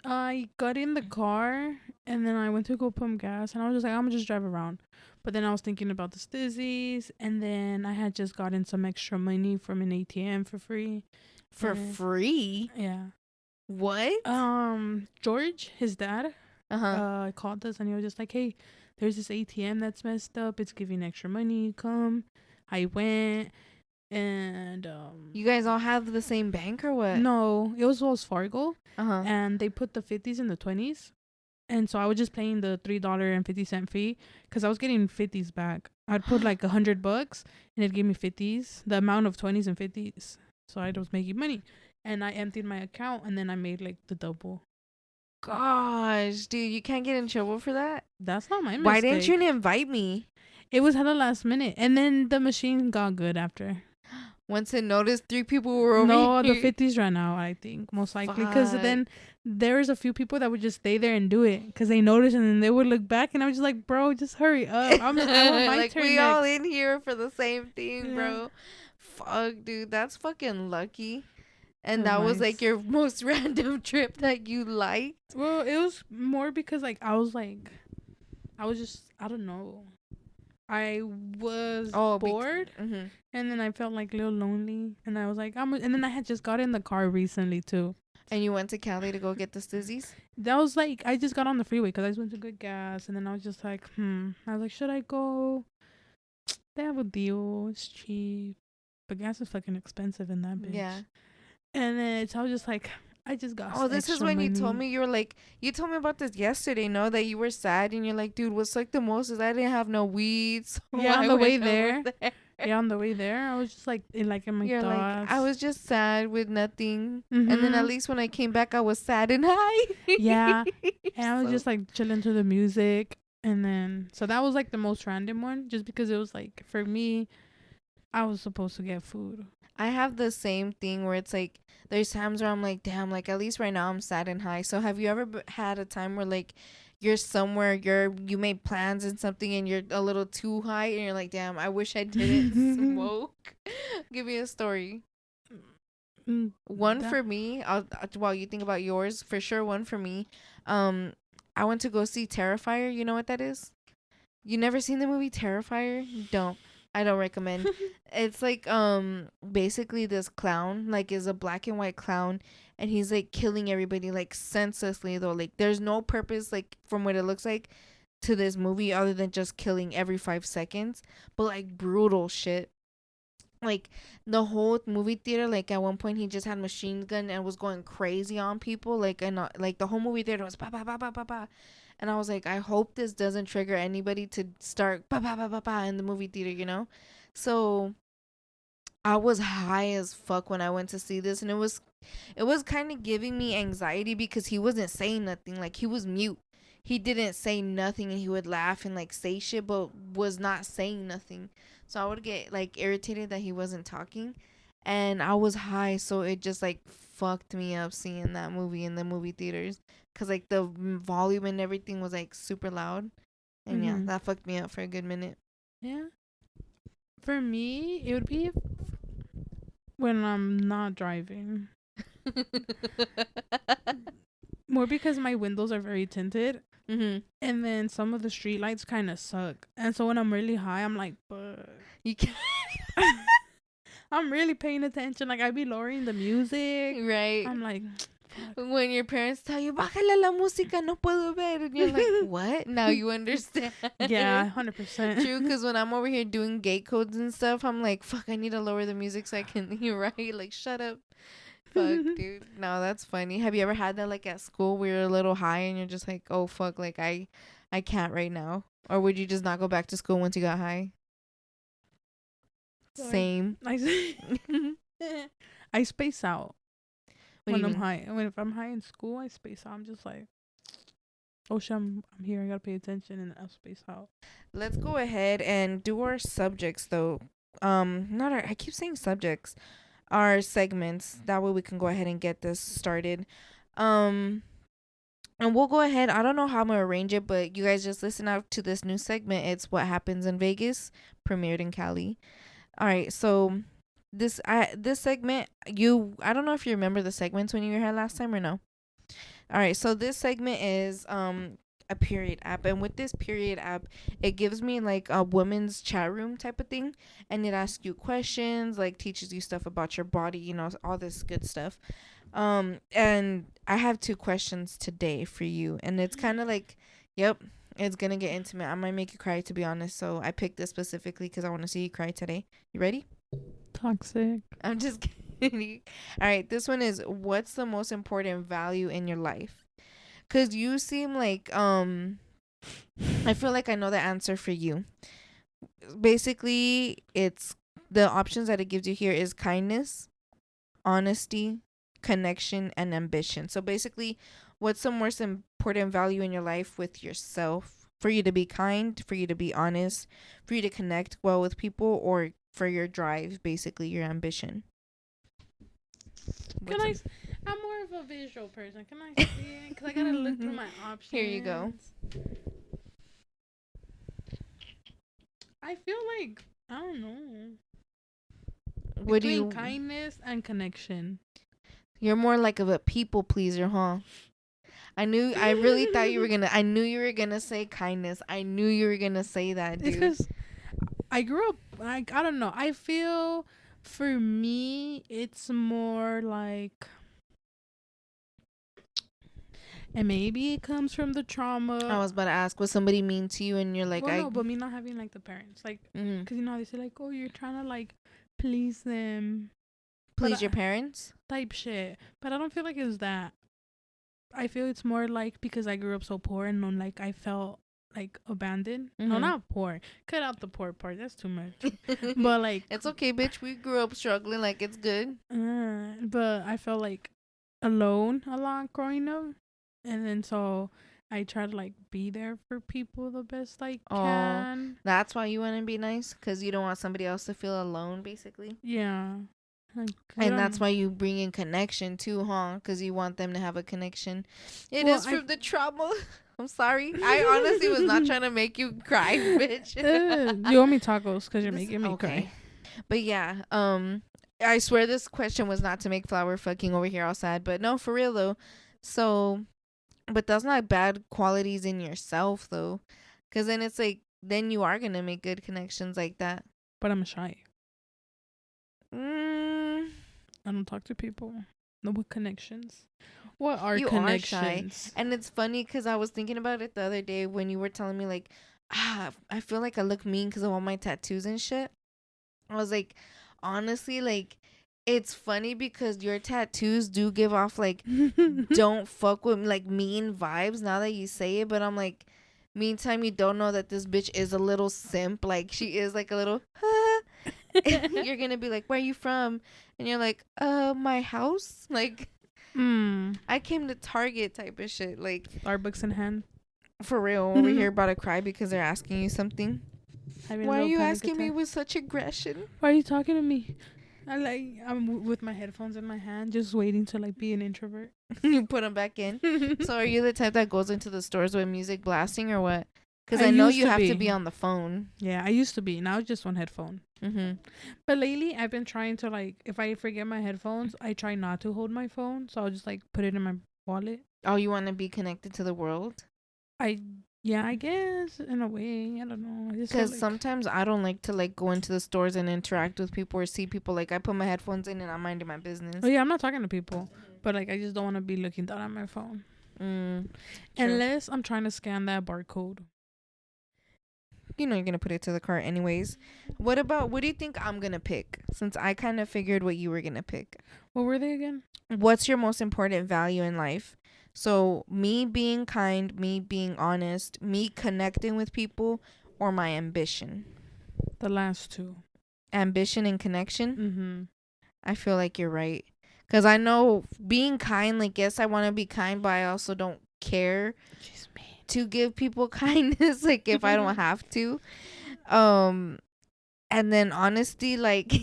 I got in the car and then I went to go pump gas and I was just like, I'm gonna just drive around. But then I was thinking about the stizzies and then I had just gotten some extra money from an ATM for free.
For
And
free?
yeah.
What?
George, his dad,
Uh-huh.
called us and he was just like, hey, there's this ATM that's messed up. It's giving extra money. Come. I went and
You guys all have the same bank or what?
no, it was Wells Fargo
Uh-huh.
and they put the 50s and the 20s. And so I was just paying the $3.50 fee because I was getting 50s back. I'd put like $100 and it gave me 50s, the amount of 20s and 50s. So I was making money. And I emptied my account and then I made like the double.
Gosh, dude, you can't get in trouble for that?
That's not my mistake.
Why didn't you invite me?
It was hella last minute. And then the machine got good after.
Once it noticed 3 people were over
No,
here.
the 50s ran out, I think, most likely. Because then there was a few people that would just stay there and do it because they noticed and then they would look back and I was just like, bro, just hurry up. I want my
like
turn
we
next.
all in here for the same thing,
Yeah.
bro. Fuck, dude, that's fucking lucky. And
That
that
was
was
nice.
like your most random trip that you liked.
Well, it was more because like I was just, I don't know. I was bored
Mm-hmm.
and then I felt like a little lonely and I was like, and then I had just got in the car recently too.
And you went to Cali to go get the stizzies?
That was like, I just got on the freeway because I just went to get gas and then I was just like, I was like, should I go? They have a deal. It's cheap. But gas is fucking expensive in that bitch.
Yeah.
And then I was just like, I just got
Oh, this is
extra
when
money.
you told me, you were like, you told me about this yesterday, no? That you were sad and you're like, dude, what's like the most is I didn't have no weed. So
Yeah,
I
on the way
went over
there. Yeah, on the way there, I was just like in my
You're
thoughts.
like, I was just sad with nothing.
Mhm.
And then at least when I came back, I was sad and high.
Yeah. And I was
So-
just like chilling to the music. And then, so that was like the most random one, just because it was like, for me, I was supposed to get food.
I have the same thing where it's like, there's times where I'm like, damn, like at least right now I'm sad and high. So have you ever had a time where like you're somewhere, you made plans and something and you're a little too high and you're like, damn, I wish I didn't smoke? Give me a story. One for me, while you think about yours, for sure one for me. I went to go see Terrifier. You know what that is? You never seen the movie Terrifier? I don't recommend. It's like basically this clown like is a black and white clown and he's like killing everybody like senselessly though. Like there's no purpose like from what it looks like to this movie other than just killing every 5 seconds, but like brutal shit. Like the whole movie theater, like at one point he just had machine gun and was going crazy on people, like, and like the whole movie theater was ba ba ba ba ba ba, and I was like, I hope this doesn't trigger anybody to start ba ba ba ba ba in the movie theater, you know. So I was high as fuck when I went to see this, and it was kind of giving me anxiety because he wasn't saying nothing, like he was mute. He didn't say nothing and he would laugh and like say shit but was not saying nothing. So I would get like irritated that he wasn't talking, and I was high, so it just like fucked me up seeing that movie in the movie theaters cuz like the volume and everything was like super loud. And yeah, that fucked me up for a good minute.
Yeah. For me, it would be when I'm not driving. More because my windows are very tinted.
Mm-hmm.
And then some of the street lights kind of suck. And so when I'm really high, I'm like, but
You can't.
I'm really paying attention. Like, I be lowering the music.
Right.
I'm like,
when your parents tell you, bájale la música, no puedo ver. And you're like, what? Now you understand.
yeah, 100%.
True, because when I'm over here doing gate codes and stuff, I'm like, fuck, I need to lower the music so I can hear right. Like, shut up. Fuck, dude. No, that's funny. Have you ever had that like at school where you're a little high and you're just like, oh, fuck, like I can't right now? Or would you just not go back to school once you got high?
So
Same.
I space out
What do
when
you
I'm
mean?
high. If I'm high in school, I space out. I'm just like, oh shit, I'm here. I gotta pay attention, and I'll space out.
Let's go ahead and do our subjects though. Not our. I keep saying subjects. Our segments. That way we can go ahead and get this started. And we'll go ahead. I don't know how I'm gonna arrange it, but you guys just listen out to this new segment. It's What Happens in Vegas, premiered in Cali. All right, so this segment, I don't know if you remember the segments when you were here last time or no. All right, so this segment is a period app, and with this period app, it gives me like a women's chat room type of thing, and it asks you questions, like teaches you stuff about your body, all this good stuff. And I have 2 questions today for you, and it's kind of like, yep, it's gonna get intimate. I might make you cry, to be honest. So I picked this specifically because I want to see you cry today. You ready?
Toxic.
I'm just kidding. All right, this one is, what's the most important value in your life? Cause you seem like I feel like I know the answer for you. Basically, it's the options that it gives you here is kindness, honesty, connection, and ambition. So basically, what's the most important value in your life with yourself? For you to be kind, for you to be honest, for you to connect well with people, or for your drive, basically your ambition.
Can I? I'm more of a visual person. Can I see it? Because I gotta look through my options.
Here you go.
I feel like I don't know.
What do
Between
you?
kindness and connection.
You're more like of a people pleaser, huh? I really thought you were gonna. I knew you were gonna say kindness. I knew you were gonna say that, dude.
It's because I grew up like I don't know. I feel for me it's more like, and maybe it comes from the trauma.
I was about to ask, was somebody mean to you, and you're like,
well, no, but me not having like the parents, like, because you know how they say like, oh, you're trying to like please them,
please your parents
type shit. But I don't feel like it's that. I feel it's more like because I grew up so poor and then like I felt like abandoned. No, not poor. Cut out the poor part. That's too much. But like,
it's okay, bitch. We grew up struggling. Like, it's good.
But I felt like alone a lot growing up, and then so I try to like be there for people the best I can.
That's why you want to be nice, because you don't want somebody else to feel alone, basically.
Yeah.
And that's why you bring in connection too, huh? Because you want them to have a connection. It is from the trauma. I'm sorry. I honestly was not trying to make you cry, bitch.
You owe me tacos because you're making me cry.
But yeah, I swear this question was not to make Flower fucking over here all sad. But no, for real though. So, but that's not bad qualities in yourself though. Because then it's like, then you are going to make good connections like that.
But I'm shy. I don't talk to people. No, what connections? What are connections?
Are shy. And it's funny because I was thinking about it the other day when you were telling me like, I feel like I look mean because of all my tattoos and shit. I was like, honestly, like, it's funny because your tattoos do give off like don't fuck with like mean vibes now that you say it. But I'm like, meantime, you don't know that this bitch is a little simp. Like, she is like a little you're gonna be like, where are you from? And you're like, my house. Like, I came to Target type of shit. Like,
Starbucks in hand.
For real. Over here about to cry because they're asking you something. Why are you asking me with such aggression?
Why are you talking to me? I'm with my headphones in my hand, just waiting to like be an introvert.
You put them back in. So are you the type that goes into the stores with music blasting or what? Because I know you have to be on the phone.
Yeah, I used to be. Now it's just one headphone. But lately, I've been trying to like, if I forget my headphones, I try not to hold my phone. So I'll just like put it in my wallet.
Oh, you want to be connected to the world?
Yeah, I guess in a way. I don't know.
Because sometimes I don't like to like go into the stores and interact with people or see people. Like, I put my headphones in and I'm minding my business.
Oh yeah, I'm not talking to people, but like I just don't want to be looking down at my phone. Unless I'm trying to scan that barcode.
You know you're gonna put it to the cart anyways. What do you think I'm gonna pick? Since I kind of figured what you were gonna pick.
What were they again?
What's your most important value in life? So, me being kind, me being honest, me connecting with people, or my ambition?
The last two.
Ambition and connection? I feel like you're right. Because I know being kind, like, yes, I want to be kind, but I also don't care to give people kindness, like, if I don't have to. And then honesty, like...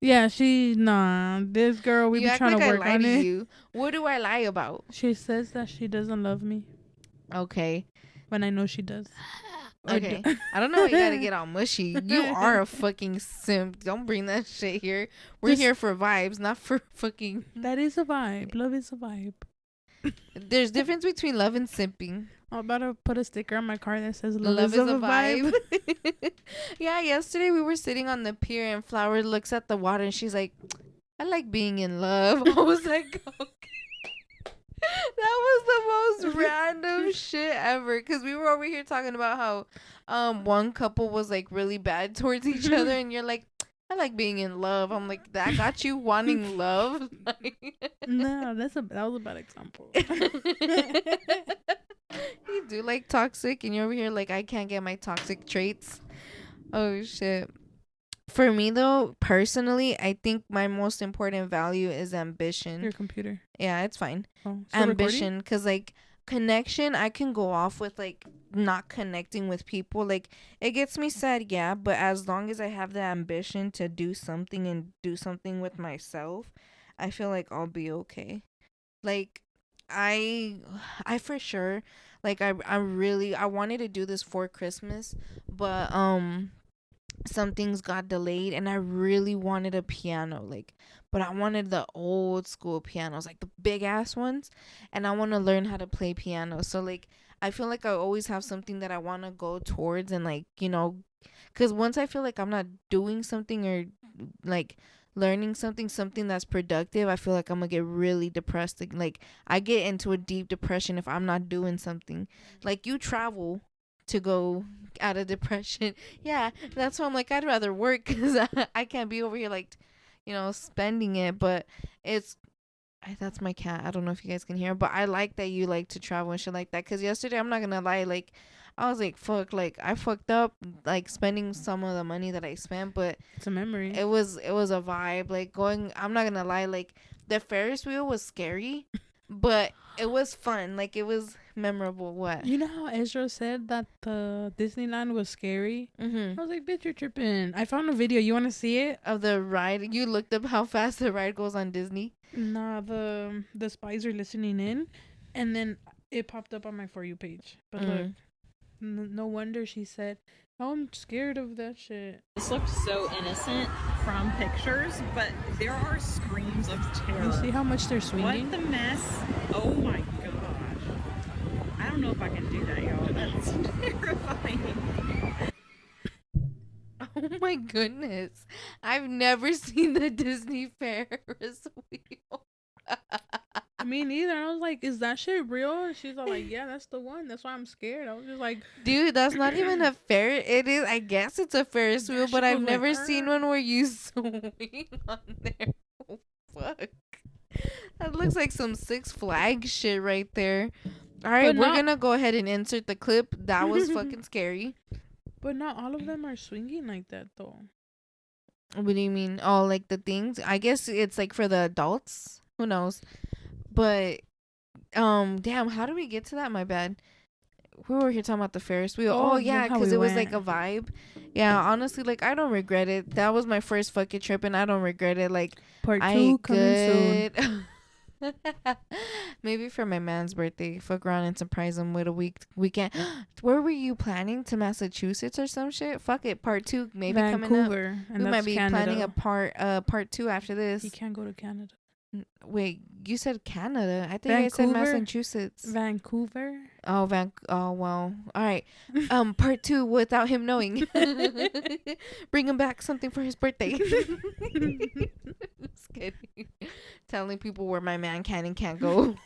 Yeah, this girl, we be trying to work on it.
You. What do I lie about?
She says that she doesn't love me.
Okay.
When I know she does.
Okay. I don't know why you gotta get all mushy. You are a fucking simp. Don't bring that shit here. We're here for vibes, not for fucking.
That is a vibe. Love is a vibe.
There's difference between love and simping.
I'm about to put a sticker on my car that says love is a vibe.
Yeah, yesterday we were sitting on the pier and Flower looks at the water and she's like, I like being in love. I was like, okay. That was the most random shit ever. Because we were over here talking about how one couple was like really bad towards each other and you're like, I like being in love. I'm like, that got you wanting love?
No, that was a bad example.
You do like toxic and you're over here like, I can't get my toxic traits. Oh shit. For me though, personally, I think my most important value is ambition.
Your computer.
Yeah, it's fine.
Oh,
Ambition, because like connection, I can go off with like not connecting with people. Like it gets me sad, yeah, but as long as I have the ambition to do something and do something with myself, I feel like I'll be okay. Like I for sure, like I really I wanted to do this for Christmas, but some things got delayed and I really wanted a piano, like, but I wanted the old school pianos, like the big ass ones, and I want to learn how to play piano. So like I feel like I always have something that I want to go towards, and like, you know, cuz once I feel like I'm not doing something or like learning something that's productive, I feel like I'm going to get really depressed. Like I get into a deep depression if I'm not doing something. Like you travel to go out of depression. Yeah, that's why I'm like, I'd rather work because I can't be over here like, you know, spending it. But it's that's my cat. I don't know if you guys can hear, but I like that you like to travel and shit like that. Because yesterday, I'm not gonna lie, like I was like, fuck, like I fucked up like spending some of the money that I spent, but
it's a memory.
It was a vibe. Like going, I'm not gonna lie, like the Ferris wheel was scary, but it was fun. Like it was memorable. What?
You know how Ezra said that the Disneyland was scary?
Mm-hmm.
I was like, bitch, you're tripping. I found a video. You want to see it?
Of the ride. You looked up how fast the ride goes on Disney?
Nah, the spies are listening in, and then it popped up on my For You page. But look, no wonder she said, oh, I'm scared of that shit.
This looked so innocent from pictures, but there are screams of terror.
You see how much they're swinging?
What the mess? Oh my gosh. I don't know if I can do that, y'all. That's terrifying.
Oh my goodness. I've never seen the Disney Ferris wheel.
Me neither. I was like, is that shit real? She's all like, yeah, that's the one. That's why I'm scared. I was just like,
dude, that's not even a Ferris. It is, I guess it's a Ferris wheel, but I've never seen one where you swing on there. Oh, fuck. That looks like some Six Flags shit right there. All right, we're going to go ahead and insert the clip. That was fucking scary.
But not all of them are swinging like that, though.
What do you mean? Oh, like the things? I guess it's like for the adults. Who knows? But, damn, how do we get to that? My bad. We were here talking about the Ferris wheel. Oh yeah, because it was like a vibe. Yeah, honestly, like I don't regret it. That was my first fucking trip, and I don't regret it. Like
part 2 coming soon.
Maybe for my man's birthday, fuck around and surprise him with a weekend. Where were you planning, to Massachusetts or some shit? Fuck it, part 2 maybe
Vancouver,
coming up.
and
we might be
Canada.
planning a part 2 after this.
You can't go to Canada.
Wait, you said Canada. I think I said Massachusetts.
Vancouver.
Oh, oh, well. All right. Part 2 without him knowing. Bring him back something for his birthday. Just kidding. Telling people where my man can and can't go.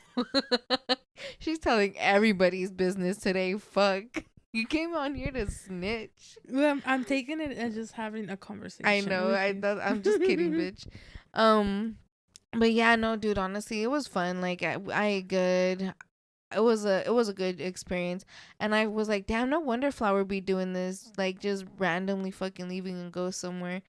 She's telling everybody's business today. Fuck. You came on here to snitch.
Well, I'm taking it as just having a conversation.
I know. I'm just kidding, bitch. But yeah, no, dude, honestly, it was fun. Like I good. It was a good experience, and I was like, damn, no wonder Flower be doing this, like just randomly fucking leaving and go somewhere.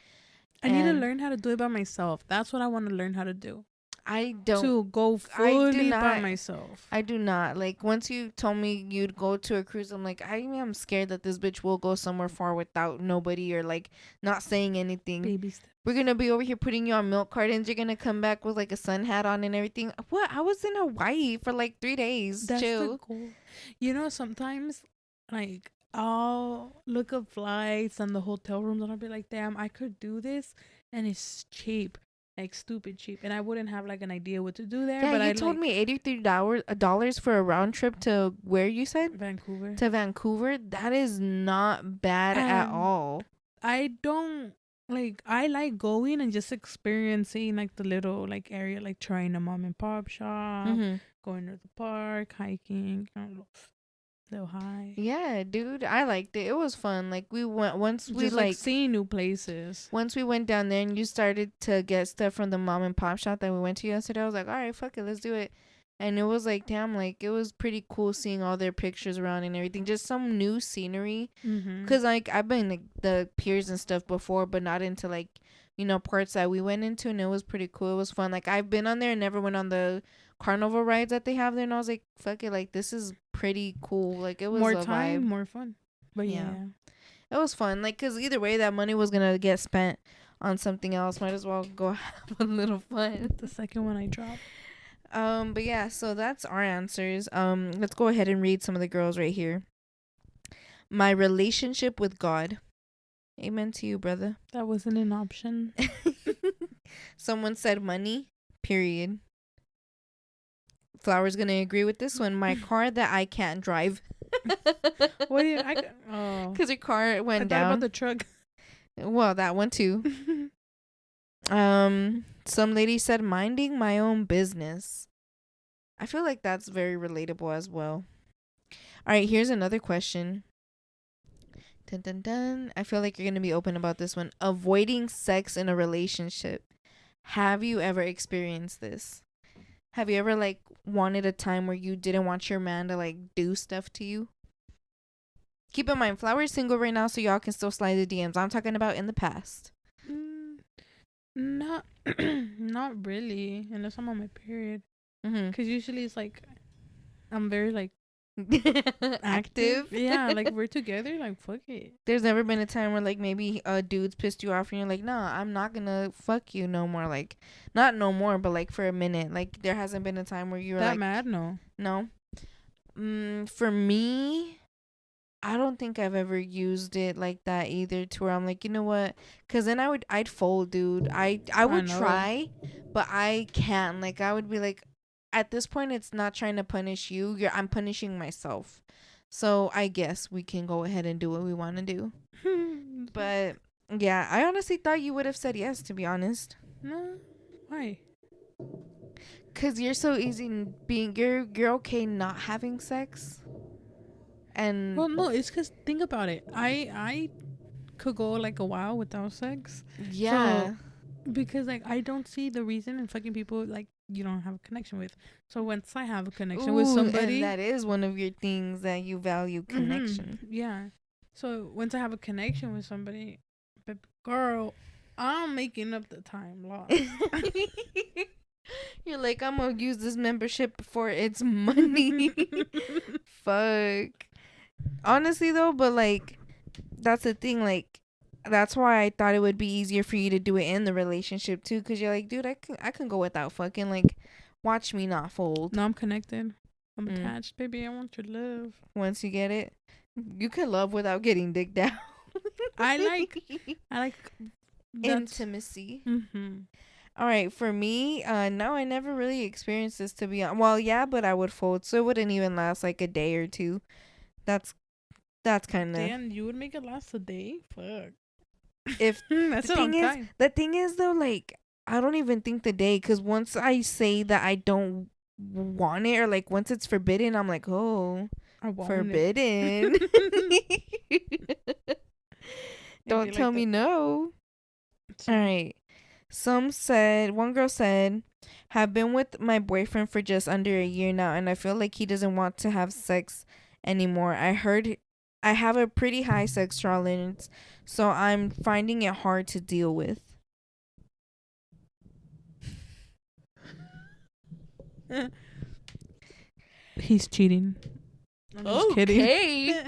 I need to learn how to do it by myself. That's what I want to learn how to do.
I don't
to go fully by myself.
I do not. Like once you told me you'd go to a cruise, I'm like, I am scared that this bitch will go somewhere far without nobody or like not saying anything.
Baby steps.
We're gonna be over here putting you on milk cartons. You're gonna come back with like a sun hat on and everything. What? I was in Hawaii for like 3 days.
That's
chill.
the goal. You know, sometimes like I'll look up flights and the hotel rooms, and I'll be like, damn, I could do this, and it's cheap, like stupid cheap, and I wouldn't have like an idea what to do there.
Yeah,
But
you
I
told
like
me $83 for a round trip to where you said?
Vancouver,
To Vancouver. That is not bad at
and
all.
I don't like. I like going and just experiencing like the little like area, like trying a mom and pop shop,
Mm-hmm.
going to the park, hiking, little high.
Yeah, dude, I liked it. It was fun. Like we went
Just like seeing new places.
once we went down there and you started to get stuff from the mom and pop shop that we went to yesterday. I was like, all right, fuck it, let's do it. And it was like, damn, like it was pretty cool seeing all their pictures around and everything. Just some new scenery.
Mm-hmm.
Cause like I've been like the piers and stuff before, but not into like parts that we went into, and it was pretty cool. It was fun. Like I've been on there and never went on the carnival rides that they have there, and I was like, fuck it, like this is pretty cool. Like it was
More
a
time,
vibe.
more fun. But
Yeah.
yeah.
It was fun. Like cause either way, that money was gonna get spent on something else. Might as well go have a little fun.
The second one I dropped.
But yeah, so that's our answers. Let's go ahead and read some of the girls right here. My relationship with God. Amen to you, brother.
That wasn't an option.
Someone said money, period. Flower's gonna agree with this one. My car that I can't drive.
What do you? Oh,
Because your car
I
went
thought
down.
about the truck.
Well, that one too. Some lady said minding my own business. I feel like that's very relatable as well. All right, here's another question. Dun, dun, dun. I feel like you're gonna be open about this one. Avoiding sex in a relationship. Have you ever experienced this? Have you ever like wanted a time where you didn't want your man to like do stuff to you? Keep in mind, Flower is single right now, so y'all can still slide the DMs. I'm talking about in the past.
Not, not really, unless I'm on my period.
Mm-hmm.
Cause usually it's like, I'm very like
Active.
Yeah, like we're together. Like fuck it.
There's never been a time where like maybe a dude's pissed you off and you're like, nah, I'm not gonna fuck you no more. Like, not no more, but like for a minute. Like there hasn't been a time where you were
That
like,
mad? No.
no. For me, I don't think I've ever used it like that either. To where I'm like, you know what? Because then I'd fold, dude. I would
know.
try, but I can't. Like I would be like, at this point, it's not trying to punish you. I'm punishing myself. So I guess we can go ahead and do what we want to do. But yeah, I honestly thought you would have said yes, to be honest.
No. Why?
Cause you're so easy being you're okay not having sex. And
Well, no, it's because think about it. I could go like a while without sex.
yeah.
Because like I don't see the reason in fucking people like you don't have a connection with. So once I have a connection with somebody,
and that is one of your things that you value, connection.
Yeah. So once I have a connection with somebody, but girl, I'm making up the time lost.
You're like, I'm gonna use this membership for its money. Fuck. Honestly though, but like that's the thing, like that's why I thought it would be easier for you to do it in the relationship too, because you're like, dude, I can go without fucking, like, watch me not fold.
No, I'm connected. I'm attached, baby. I want your love.
Once you get it, you can love without getting digged down.
I like
intimacy.
Mm-hmm.
All right, for me, no, I never really experienced this, to be honest. Well, yeah, but I would fold, so it wouldn't even last like a day or two. That's kind of.
Damn, you would make it last a day? Fuck.
If
That's a long time.
the thing is though, like I don't even think the day, because once I say that I don't want it, or like once it's forbidden, I'm like, oh,
I want
forbidden. Don't tell me no. All right. One girl said, have been with my boyfriend for just under a year now, and I feel like he doesn't want to have sex anymore. I heard I have a pretty high sex tolerance, so I'm finding it hard to deal with.
He's cheating. I'm just kidding.
Okay.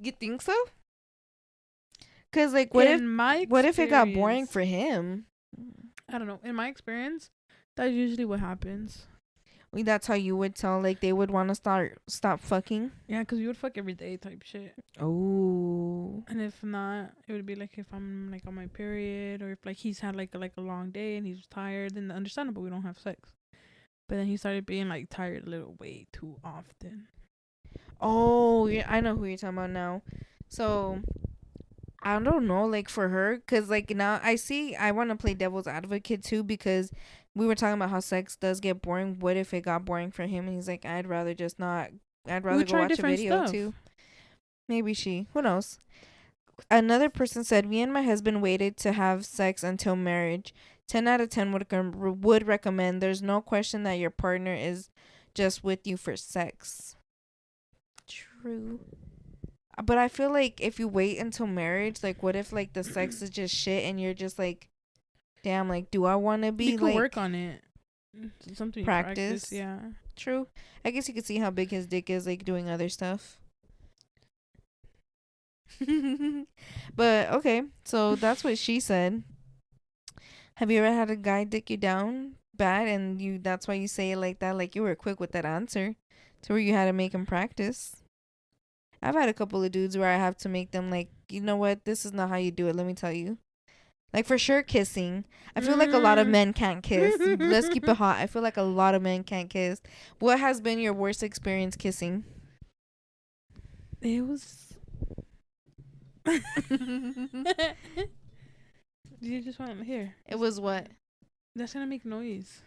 You think so? Cause like, what if it got boring for him?
I don't know. In my experience, that's usually what happens.
That's how you would tell, like, they would want to stop fucking.
Yeah, because you would fuck every day type shit.
Oh.
And if not, it would be like if I'm like on my period, or if like he's had like a long day and he's tired, then understandable we don't have sex. But then he started being like tired a little way too often.
Oh, yeah, I know who you're talking about now. So I don't know, like, for her, because like now I want to play devil's advocate too, because we were talking about how sex does get boring. What if it got boring for him and he's like, I'd rather just not, I'd rather go watch a video
stuff.
too. Maybe who knows. Another person said, me and my husband waited to have sex until marriage. 10 out of 10 would recommend. There's no question that your partner is just with you for sex. True. But I feel like if you wait until marriage, like, what if like the sex is just shit and you're just like, damn, like, do I want to be
you can
like
work on it? Something practice. Yeah.
True. I guess you could see how big his dick is, like, doing other stuff. But okay, so that's what she said. Have you ever had a guy dick you down bad and that's why you say it like that, like you were quick with that answer to where you had to make him practice? I've had a couple of dudes where I have to make them like, you know what, this is not how you do it, let me tell you. Like, for sure, kissing. I feel like a lot of men can't kiss. Let's keep it hot. I feel like a lot of men can't kiss. What has been your worst experience kissing?
It was. You just want to hear.
It was what?
That's gonna make noise.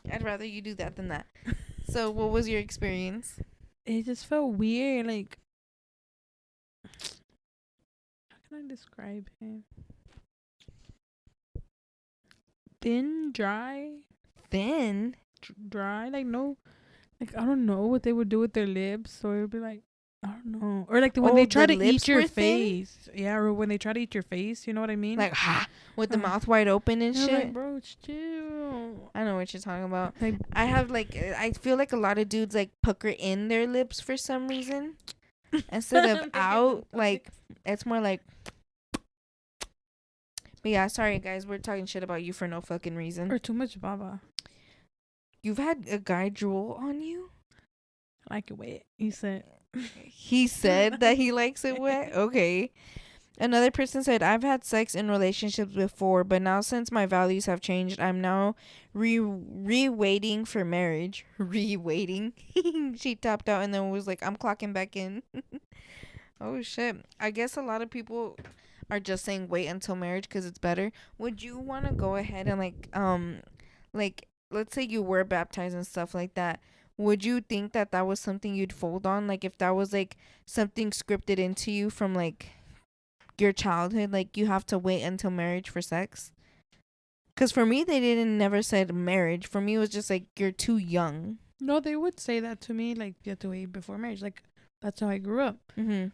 I'd rather you do that than that. So, what was your experience?
It just felt weird. Like, how can I describe him? Thin, dry.
Thin?
Dry. Like, no. Like, I don't know what they would do with their lips. So it would be like, I don't know. Or like when they try to eat your face. Yeah, or when they try to eat your face. You know what I mean?
Like, with the mouth wide open and shit.
Like, bro, chill.
I know what you're talking about.
Like,
I have like, I feel like a lot of dudes like pucker in their lips for some reason instead of out. Like, it's more like. But yeah, sorry guys, we're talking shit about you for no fucking reason.
Or too much baba.
You've had a guy drool on you?
I like it wet. He said.
He said that he likes it wet? Okay. Another person said, I've had sex in relationships before, but now since my values have changed, I'm now re-waiting for marriage. Re-waiting. She tapped out and then was like, I'm clocking back in. Oh, shit. I guess a lot of people are just saying wait until marriage because it's better. Would you want to go ahead and, like, let's say you were baptized and stuff like that. Would you think that that was something you'd fold on? Like, if that was, like, something scripted into you from, like, your childhood, like, you have to wait until marriage for sex? Because for me, they never said marriage. For me, it was just, like, you're too young.
No, they would say that to me, like, you have to wait before marriage. Like, that's how I grew up.
Mm-hmm.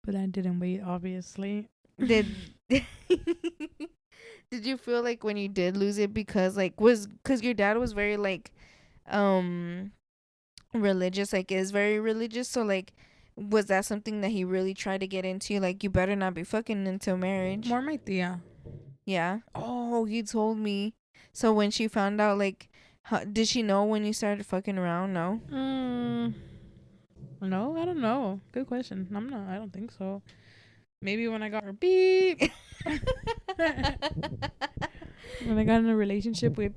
But I didn't wait, obviously.
Did you feel like when you did lose it because, like, because your dad was very, like, religious, like, is very religious, so, like, was that something that he really tried to get into? Like, you better not be fucking until marriage.
More my tia.
Yeah. Oh, you told me. So when she found out, like, did she know when you started fucking around? No.
No, I don't know. Good question. I don't think so. Maybe when I got her beep. When I got in a relationship with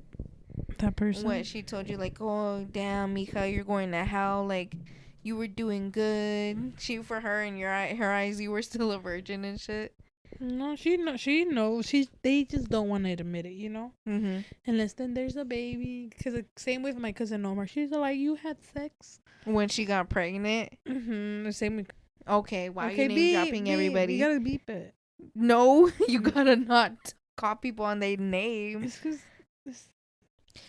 that person.
What, she told you, like, oh, damn, mija, you're going to hell, like, you were doing good. For her, in her eyes, you were still a virgin and shit.
No, she knows. They just don't want to admit it, you know?
Mm-hmm.
Unless then there's a baby. Because same with my cousin Omar. She's like, you had sex?
When she got pregnant?
Mm-hmm. The same with...
Okay, why are you name dropping everybody?
You gotta beep it.
No, you gotta not call people on their names.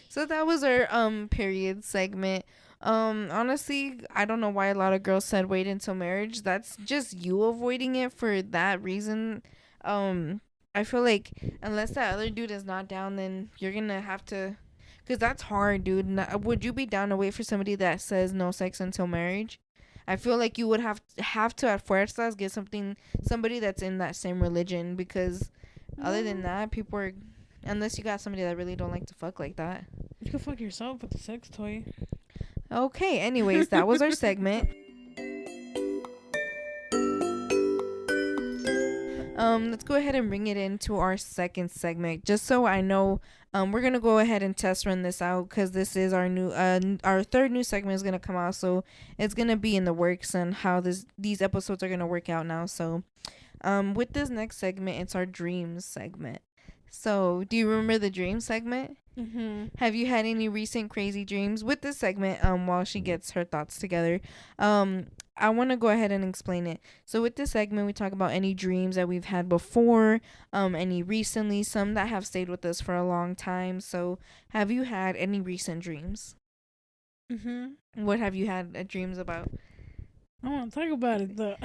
So that was our period segment. Honestly, I don't know why a lot of girls said wait until marriage. That's just you avoiding it for that reason. I feel like unless that other dude is not down, then you're gonna have to, because that's hard, dude. Would you be down to wait for somebody that says no sex until marriage? I feel like you would have to at fuerzas get somebody that's in that same religion, because other than that, people are, unless you got somebody that really don't like to fuck like that.
You can fuck yourself with a sex toy.
Okay, anyways, that was our segment. Let's go ahead and bring it into our second segment, just so I know. We're gonna go ahead and test run this out because this is our new, our third new segment is gonna come out, so it's gonna be in the works and how these episodes are gonna work out now. So, with this next segment, it's our dreams segment. So, do you remember the dream segment?
Mm-hmm.
Have you had any recent crazy dreams with this segment? While she gets her thoughts together, I want to go ahead and explain it. So with this segment, we talk about any dreams that we've had before, any recently, some that have stayed with us for a long time. So, have you had any recent dreams?
Mm-hmm.
What have you had dreams about?
I want to talk about it though.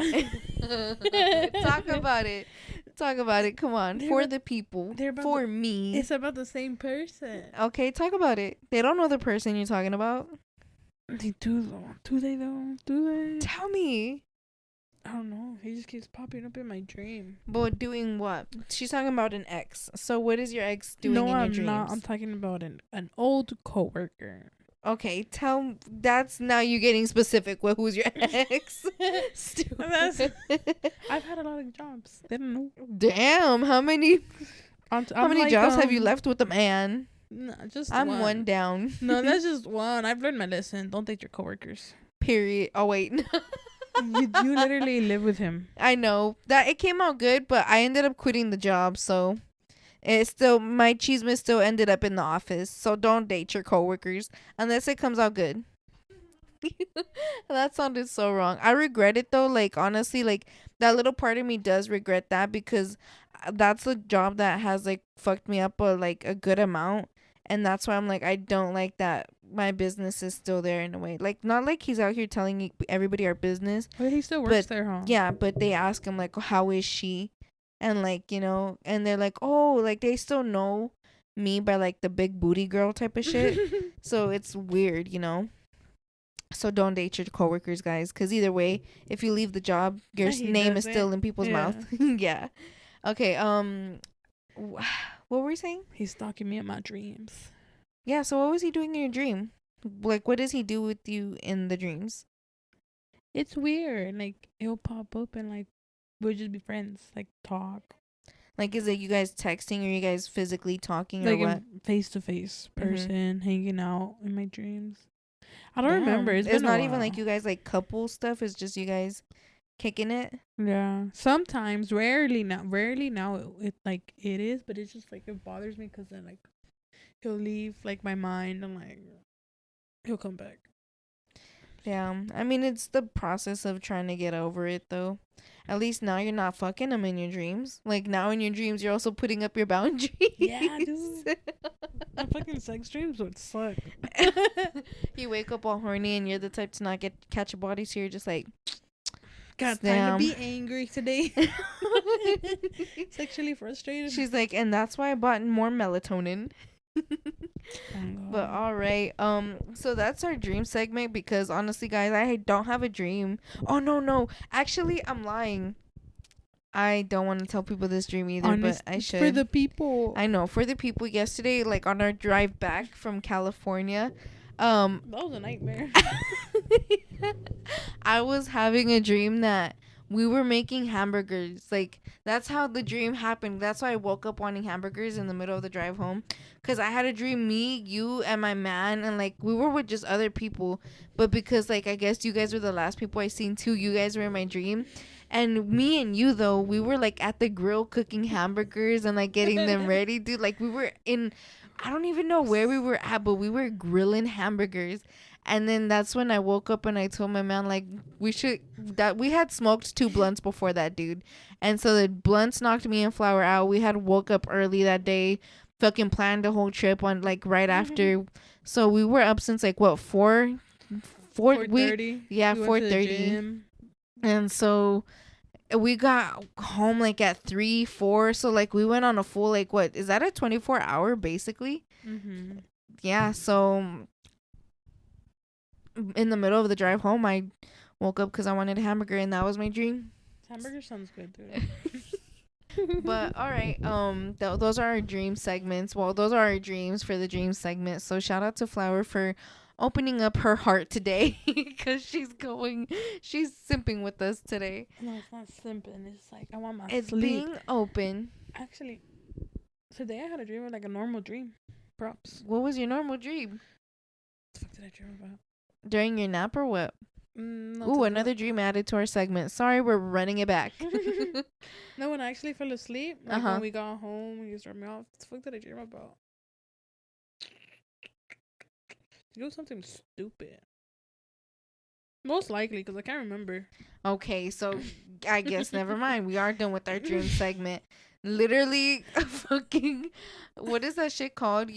Talk about it. Talk about it. Come on,
They're
for
about-
the people,
they're about
for me.
It's about the same person.
Okay, talk about it. They don't know the person you're talking about.
They do though. Do they though? Do they?
Tell me.
I don't know. He just keeps popping up in my dream.
But doing what? She's talking about an ex. So what is your ex doing in your
I'm
dreams?
not. I'm talking about an old coworker.
Okay, that's now you getting specific with who's your ex.
Stupid. I've had a lot of jobs. They don't know.
Damn, how many
I'm
like, jobs have you left with a man?
No, just
I'm one down.
No, that's just one. I've learned my lesson. Don't date your coworkers.
Period. Oh wait.
you literally live with him.
I know that it came out good, but I ended up quitting the job, so it's still my chisme still ended up in the office. So don't date your coworkers unless it comes out good. That sounded so wrong. I regret it though. Like honestly, like that little part of me does regret that because that's a job that has like fucked me up like a good amount, and that's why I'm like I don't like that my business is still there in a way. Like not like he's out here telling everybody our business.
But he still works there, huh?
Yeah, but they ask him like how is she, and like and they're like oh like they still know me by like the big booty girl type of shit. So it's weird. So don't date your coworkers, guys, because either way, if you leave the job, your name is still in people's mouth. Yeah. Okay. What were we saying?
He's stalking me in my dreams.
Yeah. So what was he doing in your dream? Like, what does he do with you in the dreams?
It's weird. Like he'll pop up and like we'll just be friends, like talk.
Like, is it you guys texting or you guys physically talking
like
or what?
Face to face person hanging out in my dreams. I don't remember. It's
not even like you guys like couple stuff. It's just you guys kicking it.
Yeah. Sometimes, rarely now. It like it is, but it's just like it bothers me because then like he'll leave like my mind and like he'll come back.
Yeah, I mean it's the process of trying to get over it though. At least now you're not fucking them in your dreams. Like now in your dreams you're also putting up your boundaries.
Yeah, dude. My fucking sex dreams would suck.
You wake up all horny and you're the type to not catch a body, so you're just like,
got time to be angry today. Sexually frustrated.
She's like, and that's why I bought more melatonin. But all right, so that's our dream segment because honestly guys, I don't have a dream. Oh no, actually I'm lying. I don't want to tell people this dream either, but I should.
For the people.
I know, for the people. Yesterday, like on our drive back from California, that
was a nightmare.
I was having a dream that we were making hamburgers. Like that's how the dream happened. That's why I woke up wanting hamburgers in the middle of the drive home, because I had a dream, me, you, and my man, and like we were with just other people, but because like I guess you guys were the last people I seen too, you guys were in my dream. And me and you though, we were like at the grill cooking hamburgers and like getting them ready, dude. Like we were in, I don't even know where we were at, but we were grilling hamburgers. And then that's when I woke up and I told my man like we had smoked 2 blunts before that, dude. And so the blunts knocked me and Flower out. We had woke up early that day, fucking planned the whole trip on like right after. So we were up since like what 4:30. Yeah, 4:30. And so we got home like at 3-4. So like we went on a full like what is that, a 24-hour basically? Yeah. So in the middle of the drive home, I woke up because I wanted a hamburger, and that was my dream.
Hamburger sounds good, dude.
But all right, those are our dream segments. Well, those are our dreams for the dream segment. So shout out to Flower for opening up her heart today, because she's simping with us today.
No, it's not simping. It's like I want my
It's
sleep.
being open.
Actually, today I had a dream of like a normal dream. Props.
What was your normal dream?
What the fuck did I dream about?
During your nap or what?
No,
Ooh, another dream added to our segment. Sorry, we're running it back.
No, when I actually fell asleep, like when we got home and you dropped me off, what the fuck did I dream about? It was something stupid. Most likely, because I can't remember.
Okay, so I guess never mind. We are done with our dream segment. Literally, fucking, what is that shit called?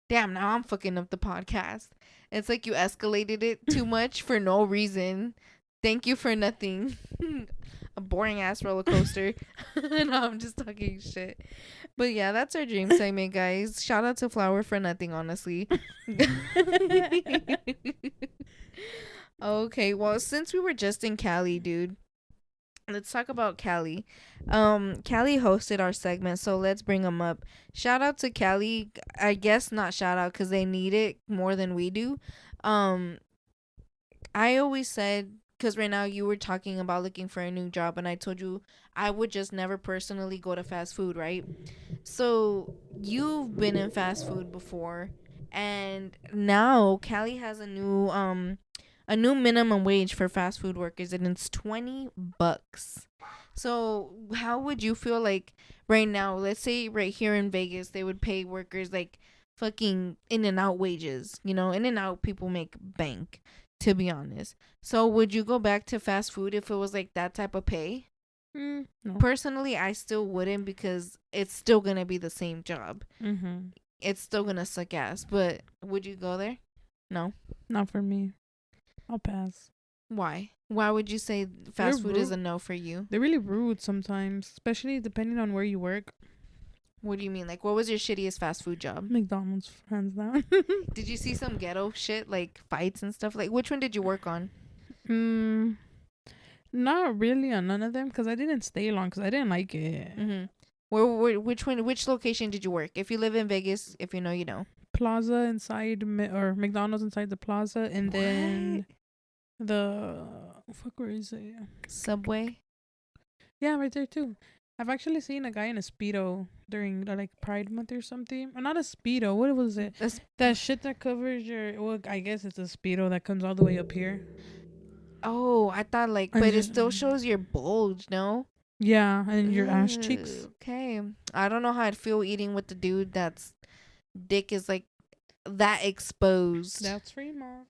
Damn, now I'm fucking up the podcast. It's like you escalated it too much for no reason. Thank you for nothing. A boring ass roller coaster. No, I'm just talking shit. But yeah, that's our dream segment, guys. Shout out to Flower for nothing, honestly. Okay, well, since we were just in Cali, dude, let's talk about Cali. Cali hosted our segment, so let's bring them up. Shout out to Cali. I guess not shout out because they need it more than we do. I always said, because right now you were talking about looking for a new job, and I told you I would just never personally go to fast food, right? So you've been in fast food before, and now Cali has a new minimum wage for fast food workers, and it's $20. So how would you feel like right now? Let's say right here in Vegas, they would pay workers like fucking In-N-Out wages. You know, In-N-Out people make bank, to be honest. So would you go back to fast food if it was like that type of pay?
No.
Personally, I still wouldn't, because it's still gonna be the same job.
Mm-hmm.
It's still gonna suck ass. But would you go there? No.
Not for me. I'll pass.
Why? Why would you say fast
They're
food is
rude.
a no for you?
They're really rude sometimes, especially depending on where you work.
What do you mean? Like, what was your shittiest fast food job?
McDonald's, hands down.
Did you see some ghetto shit, like fights and stuff? Like, which one did you work on?
Not really on none of them, because I didn't stay long because I didn't like it.
Mm-hmm. Which location did you work? If you live in Vegas, if you know, you know.
Plaza inside, or McDonald's inside the plaza, and then the fuck, where is it?
Subway.
Yeah, right there too. I've actually seen a guy in a Speedo during the, like, Pride Month or something. Or not a Speedo. What was it? That shit that covers your... Well, I guess it's a Speedo that comes all the way up here.
Oh, I thought like... But it still shows your bulge, no?
Yeah, and your ass cheeks.
Okay. I don't know how I'd feel eating with the dude that's dick is like that exposed.
That's free, mom.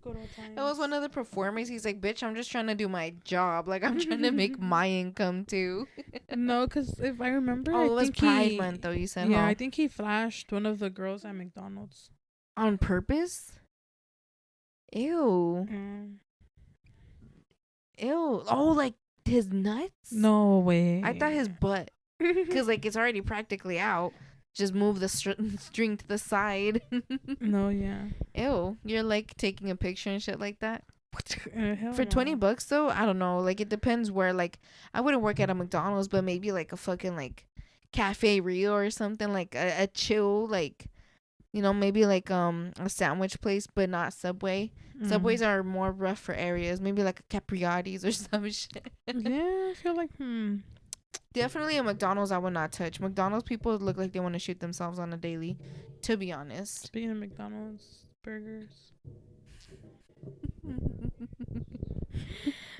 Good old times.
That was one of the performers. He's like, bitch, I'm just trying to do my job. Like, I'm trying to make my income too.
No, because if I remember,
it was Pride
he,
Month though, you said,
yeah,
huh?
I think he flashed one of the girls at McDonald's.
On purpose? Ew. Ew. Oh, like his nuts?
No way.
I thought his butt. Because, like, it's already practically out. Just move the string to the side.
No, yeah.
Ew. You're, like, taking a picture and shit like that? For
No.
$20 though, I don't know. Like, it depends where. Like, I wouldn't work at a McDonald's, but maybe like a fucking like Cafe Rio or something, like a chill, like, you know, maybe like a sandwich place, but not Subway. Subways are more rough for areas. Maybe like a Capriati's or some shit.
Yeah, I feel like
Definitely a McDonald's I would not touch. McDonald's people look like they want to shoot themselves on a daily, to be honest.
Speaking of McDonald's burgers.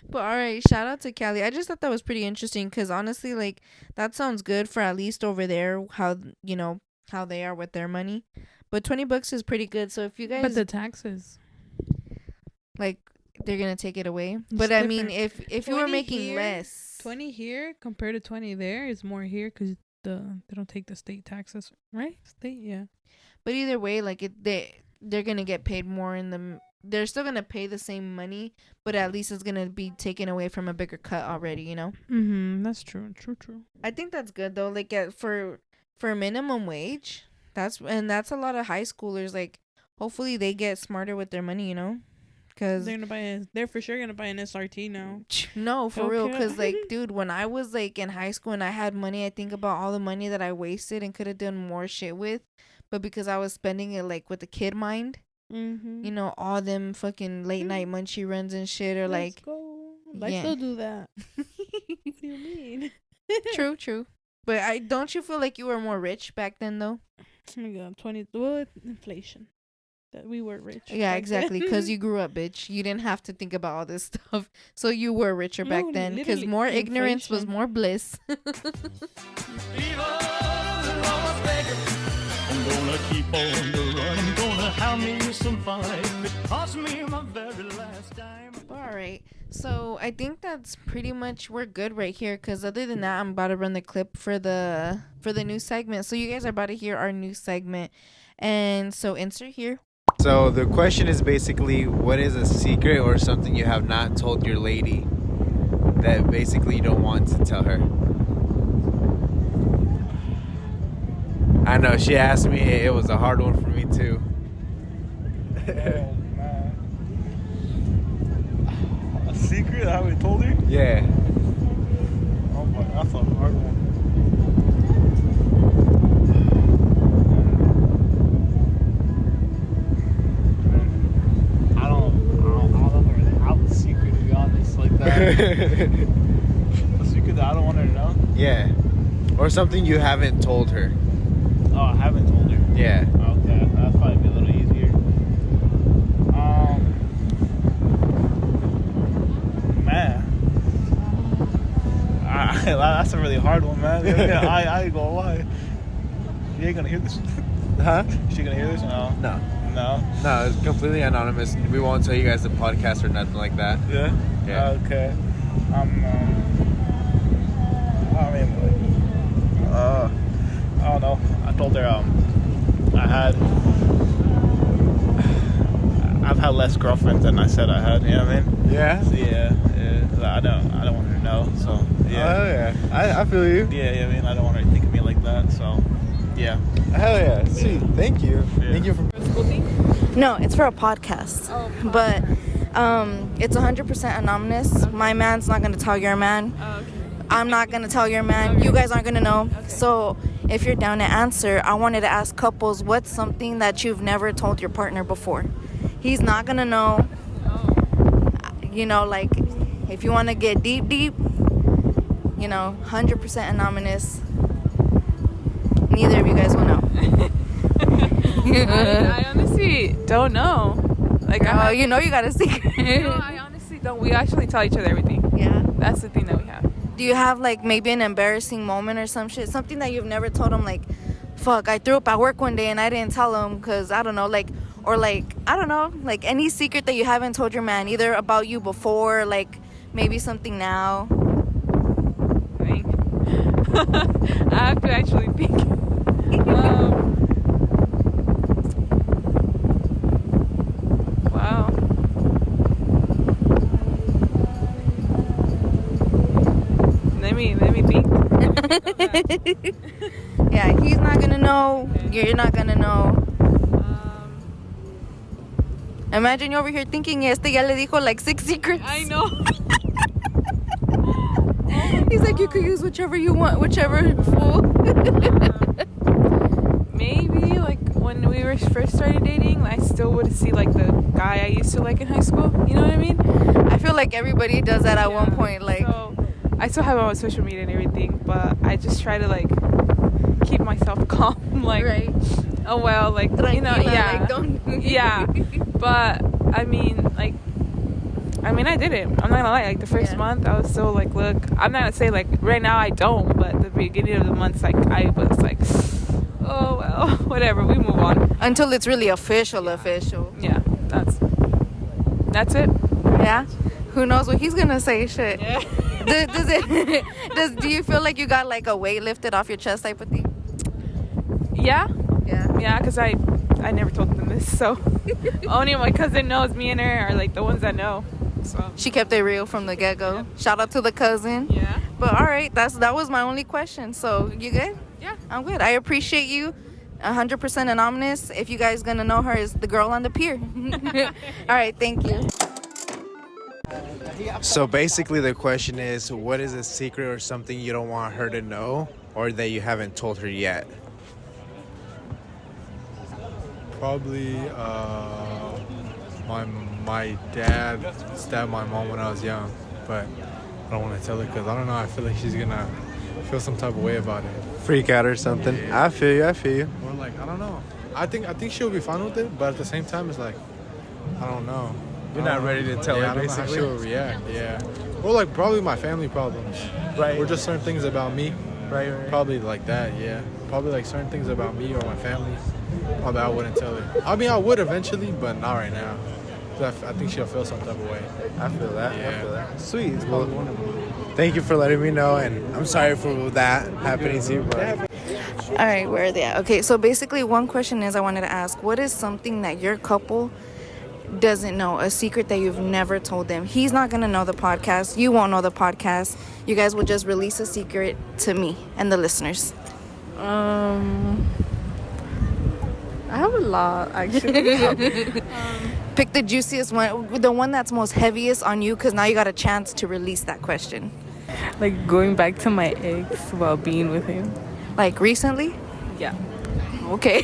But all right, shout out to Cali. I just thought that was pretty interesting because honestly, like, that sounds good for at least over there, how, you know, how they are with their money. But $20 is pretty good. So if you guys,
but the taxes,
like, they're gonna take it away.
It's
but I mean,
different.
if you were making
here,
less,
20 here compared to 20 there is more here because they don't take the state taxes, right? State, yeah.
But either way, like, they're gonna get paid more in the. They're still gonna pay the same money, but at least it's gonna be taken away from a bigger cut already. You know.
That's true. True.
I think that's good though. Like, for minimum wage, that's a lot of high schoolers. Like, hopefully they get smarter with their money. You know, because
they're for sure gonna buy an SRT now.
no, for real,
Okay.
because like, dude, when I was like in high school and I had money, I think about all the money that I wasted and could have done more shit with, but because I was spending it like with the kid mind,
Mm-hmm.
you know, all them fucking late night munchie runs and shit, or
Let's
like,
go. I
yeah.
still do that. What do you mean?
True. But I don't you feel like you were more rich back then though?
Oh my god, what inflation? That we were rich.
Yeah,
back
exactly.
then.
Because you grew up, bitch. You didn't have to think about all this stuff, so you were richer back
No,
then. Because
literally,
more ignorance was
inflation.
more bliss.
I'm gonna keep on the run. I'm gonna have me some fun. It cost me my very last dime.
All right. So I think that's pretty much we're good right here. Because other than that, I'm about to run the clip for the new segment. So you guys are about to hear our new segment, and so insert here.
So the question is basically, what is a secret or something you have not told your lady that basically you don't want to tell her? I know, she asked me. It was a hard one for me too.
Oh, man. A secret I haven't told her?
Yeah.
Oh, my, that's a hard one. I don't really have a secret, to be honest, like that. A secret that I don't want her to know?
Yeah. Or something you haven't told her.
Oh, I haven't told her.
Yeah.
Okay, that'd probably be a little easier. Man. That's a really hard one, man. I ain't gonna lie. You ain't gonna hear this?
Huh?
She gonna hear this? No.
No.
No?
No, it's completely anonymous. We won't tell you guys the podcast or nothing like that.
Yeah?
Yeah.
Okay. I mean, I don't know. I told her I've had less girlfriends than I said I had. You know what I mean?
Yeah?
Yeah. I don't want her to know. So yeah.
Oh, yeah. I feel you.
Yeah. I mean, I don't want her to think of me like that. So yeah.
Hell yeah. Sweet. Thank you.
Yeah.
Thank you for...
No, it's for a podcast. But it's 100% anonymous. My man's not going to tell your man. I'm not going to tell your man. You guys aren't going to know. So if you're down to answer, I wanted to ask couples, what's something that you've never told your partner before? He's not going to know. You know, like, if you want to get deep, you know, 100% anonymous. Neither of you guys will know.
I honestly don't know. Like,
Oh, you know you got a secret.
no, I honestly don't. We actually tell each other everything.
Yeah.
That's the thing that we have.
Do you have like maybe an embarrassing moment or some shit? Something that you've never told him, like, fuck, I threw up at work one day and I didn't tell him because I don't know, like, or like, I don't know, like any secret that you haven't told your man, either about you before, like maybe something now.
I think. I have to actually think. Wow. Let me think.
Yeah, he's not gonna know. You're not gonna know. Imagine you're over here thinking, este ya le dijo like 6 secrets.
I know.
He's like, you could use whichever you want, whichever fool.
Maybe like when we were first started dating, I still would see like the guy I used to like in high school. You know what I mean?
I feel like everybody does that at one point. Like,
so I still have him on social media and everything, but I just try to like keep myself calm. Like,
right.
oh well, like you know,
Tranquila,
yeah,
like, don't.
yeah. But I mean, I did it. I'm not gonna lie. Like the first month, I was still like, look, I'm not gonna say like right now I don't, but the beginning of the month, like I was like, oh well, whatever. We move on
Until it's really official.
Yeah, that's it.
Yeah. Who knows what he's gonna say? Shit.
Yeah.
Do you feel like you got like a weight lifted off your chest type of thing?
Yeah,
Yeah.
because I never told them this, so only my cousin knows. Me and her are like the ones that know. So
She kept it real from the get-go.
Yep.
Shout out to the cousin.
yeah.
But all right, that was my only question. So you good?
Yeah.
I'm good. I appreciate you. 100% anonymous. If you guys gonna know her, is the girl on the pier. All right, thank you.
So basically, the question is, what is a secret or something you don't want her to know, or that you haven't told her yet?
Probably my dad stabbed my mom when I was young, but I don't want to tell her because I don't know. I feel like she's gonna feel some type of way about it.
Freak out or something?
Yeah.
I feel you. I feel you.
Or like I don't know. I think she'll be fine with it, but at the same time, it's like I don't know.
You're not ready to tell her,
I don't know how
basically.
she'll react. Yeah. Or like probably my family problems.
Right.
Or just certain things about me.
Right.
Probably like that. Yeah. Probably like certain things about me or my family. Probably I wouldn't tell her. I mean, I would eventually, but not right now. 'Cause I think she'll feel some type of way.
I feel that. I
Yeah.
feel that. Sweet.
It's
Well,
probably one of them.
thank you for letting me know, and I'm sorry for that happening to you, but
All right, where are they at? Okay, so basically, one question is I wanted to ask, what is something that your couple doesn't know, a secret that you've never told them? He's not gonna know the podcast. You won't know the podcast. You guys will just release a secret to me and the listeners.
I have a lot actually.
Pick the juiciest one, the one that's most heaviest on you, because now you got a chance to release that question.
Like going back to my ex while being with him.
Like recently?
Yeah.
Okay.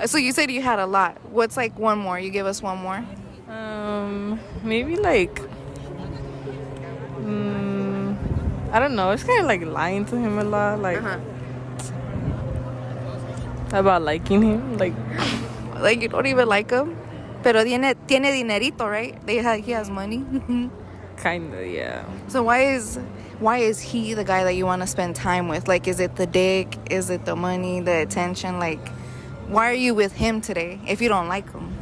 So you said you had a lot. What's like one more? You give us one more.
Maybe like I don't know. It's kind of like lying to him a lot, like about liking him, like
Like you don't even like him, pero tiene dinerito, right? He has money.
kind of, yeah.
So why is he the guy that you want to spend time with? Like, is it the dick? Is it the money, the attention? Like, why are you with him today if you don't like him?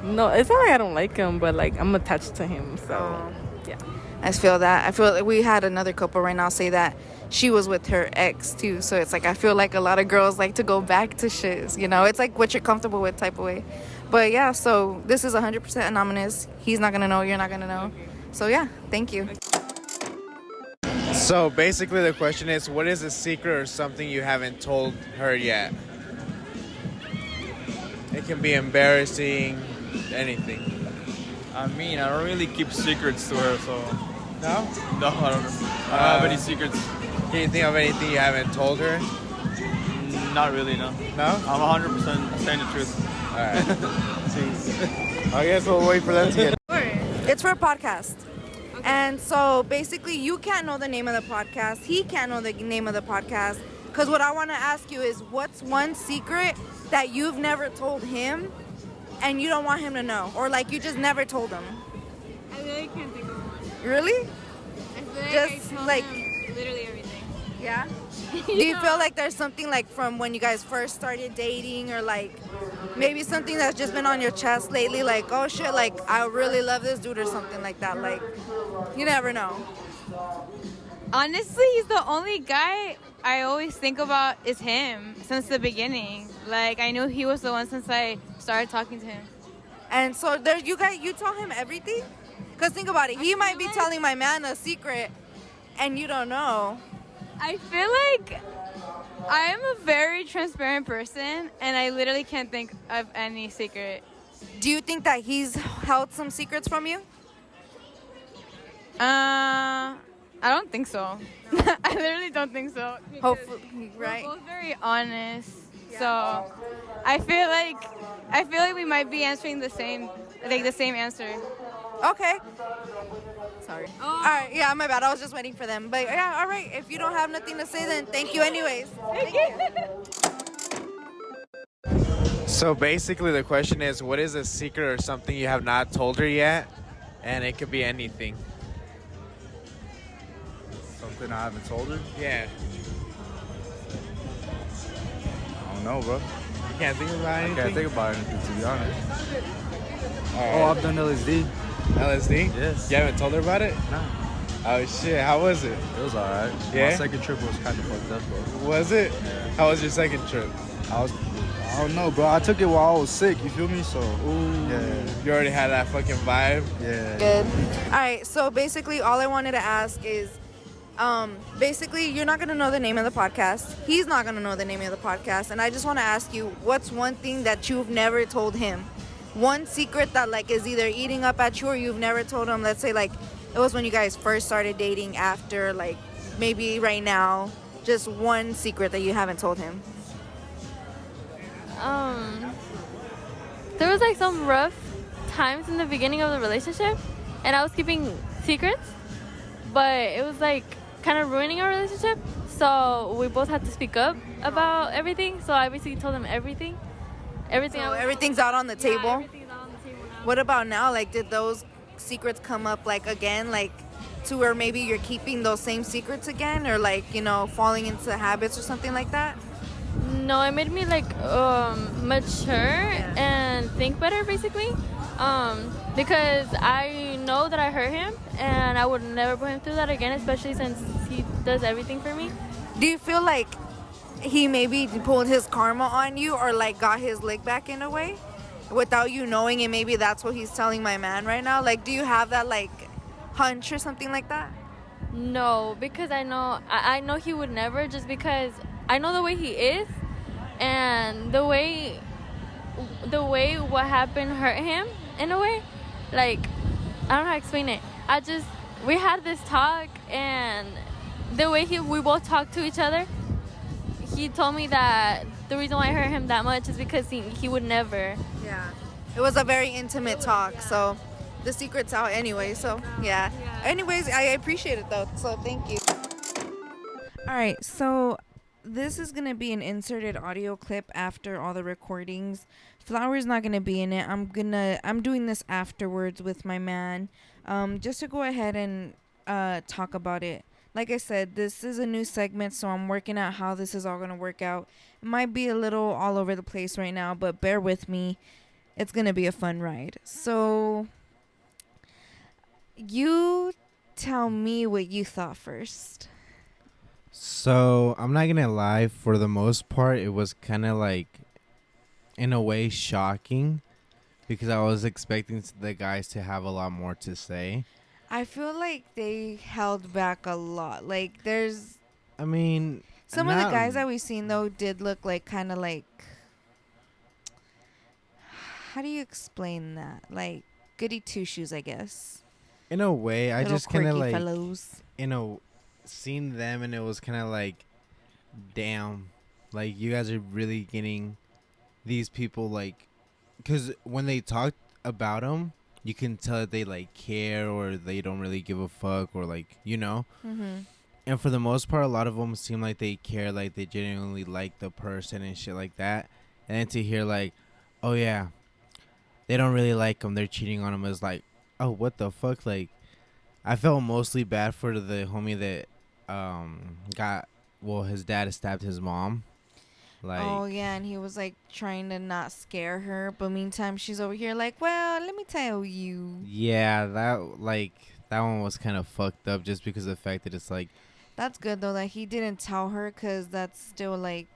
No, it's not like I don't like him, but like I'm attached to him, so yeah.
I feel that. I feel like we had another couple right now say that she was with her ex too. So it's like I feel like a lot of girls like to go back to shits. You know, it's like what you're comfortable with type of way. But yeah, so this is 100% anonymous. He's not gonna know. You're not gonna know. So yeah, thank you.
so basically the question is, what is a secret or something you haven't told her yet? It can be embarrassing, anything.
I mean, I don't really keep secrets to her, so
No?
no, I don't have any secrets.
Can you think of anything you haven't told her?
Not really, no.
No?
I'm 100% saying the truth.
All right. I guess we'll wait for them to get.
It's for a podcast. And so basically you can't know the name of the podcast. He can't know the name of the podcast. Because what I want to ask you is, what's one secret that you've never told him and you don't want him to know? Or like you just never told him?
I really can't think of one.
Really?
I feel like
Just,
I told
like-
him literally everything.
Yeah? Do you feel like there's something like from when you guys first started dating, or like maybe something that's just been on your chest lately, like, oh shit, like I really love this dude or something like that? Like, you never know.
Honestly, he's the only guy I always think about is him since the beginning. Like, I knew he was the one since I started talking to him.
And so there, you tell him everything? Because think about it, he might be telling my man a secret and you don't know.
I feel like I am a very transparent person, and I literally can't think of any secret.
Do you think that he's held some secrets from you?
I don't think so. I literally don't think so.
Hopefully, right?
We're both very honest, so I feel like we might be answering the same answer.
Okay. Sorry. All right, yeah, my bad. I was just waiting for them. But yeah, all right. If you don't have nothing to say, then thank you anyways. Thank you.
So basically the question is, what is a secret or something you have not told her yet? And it could be anything.
Something I haven't told her?
Yeah.
I don't know, bro.
You can't think about anything?
I can't think about anything, to be honest.
All
Oh,
right.
I've done LSD.
LSD?
Yes.
You haven't told her about it?
Nah,
Oh shit, how was it?
it was alright.
Yeah?
My second trip was kind of fucked up, bro.
Was it? How was your second trip?
I don't know, bro. I took it while I was sick, you feel me? So, yeah.
You already had that fucking vibe?
Yeah.
Good. All right. So basically, all I wanted to ask is, basically, you're not gonna know the name of the podcast. He's not gonna know the name of the podcast, and I just want to ask you, what's one thing that you've never told him one secret that like is either eating up at you or you've never told him. Let's say like it was when you guys first started dating, after, like maybe right now, just one secret that you haven't told him.
There was like some rough times in the beginning of the relationship, and I was keeping secrets, but it was like kind of ruining our relationship. So we both had to speak up about everything. So I basically told him everything.
So everything's out on the table.
Everything's out on the table now.
What about now? Like, did those secrets come up like again, like to where maybe you're keeping those same secrets again, or like, you know, falling into habits or something like that?
No, it made me like mature and think better, basically. Because I know that I hurt him, and I would never put him through that again, especially since he does everything for me.
Do you feel like he maybe pulled his karma on you, or like got his lick back in a way without you knowing, and maybe that's what he's telling my man right now? Like, do you have that like hunch or something like that?
No, because I know he would never, just because I know the way he is, and the way what happened hurt him in a way. Like, I don't know how to explain it. We had this talk, and the way we both talked to each other, he told me that the reason why I hurt him that much is because he would never.
Yeah. It was a very intimate talk, so the secret's out anyway, so yeah. Anyways, I appreciate it though, so thank you. All right, so this is going to be an inserted audio clip after all the recordings. Flower's not going to be in it. I'm doing this afterwards with my man, just to go ahead and talk about it. Like I said, this is a new segment, so I'm working out how this is all going to work out. It might be a little all over the place right now, but bear with me. It's going to be a fun ride. So you tell me what you thought first.
So I'm not gonna lie, for the most part it was kind of like, in a way, shocking, because I was expecting the guys to have a lot more to say.
I feel like they held back a lot. Like,
I mean,
some of the guys that we've seen though did look like kind of like, how do you explain that? Like goody two shoes, I guess.
In a way, I
Little
just kind of
quirky
like,
fellows.
seen them, and it was kind of like, damn, like you guys are really getting these people, like, because when they talk about them, you can tell that they like care, or they don't really give a fuck, or like, you know. And for the most part, a lot of them seem like they care, like they genuinely like the person and shit like that. And then to hear like, oh yeah, they don't really like them, they're cheating on them, is like, oh, what the fuck. Like, I felt mostly bad for the homie that his dad stabbed his mom. Like,
oh yeah, and he was like trying to not scare her, but meantime she's over here like, well, let me tell you.
Yeah, that one was kind of fucked up, just because of the fact that it's like,
that's good though that he didn't tell her, because that's still like,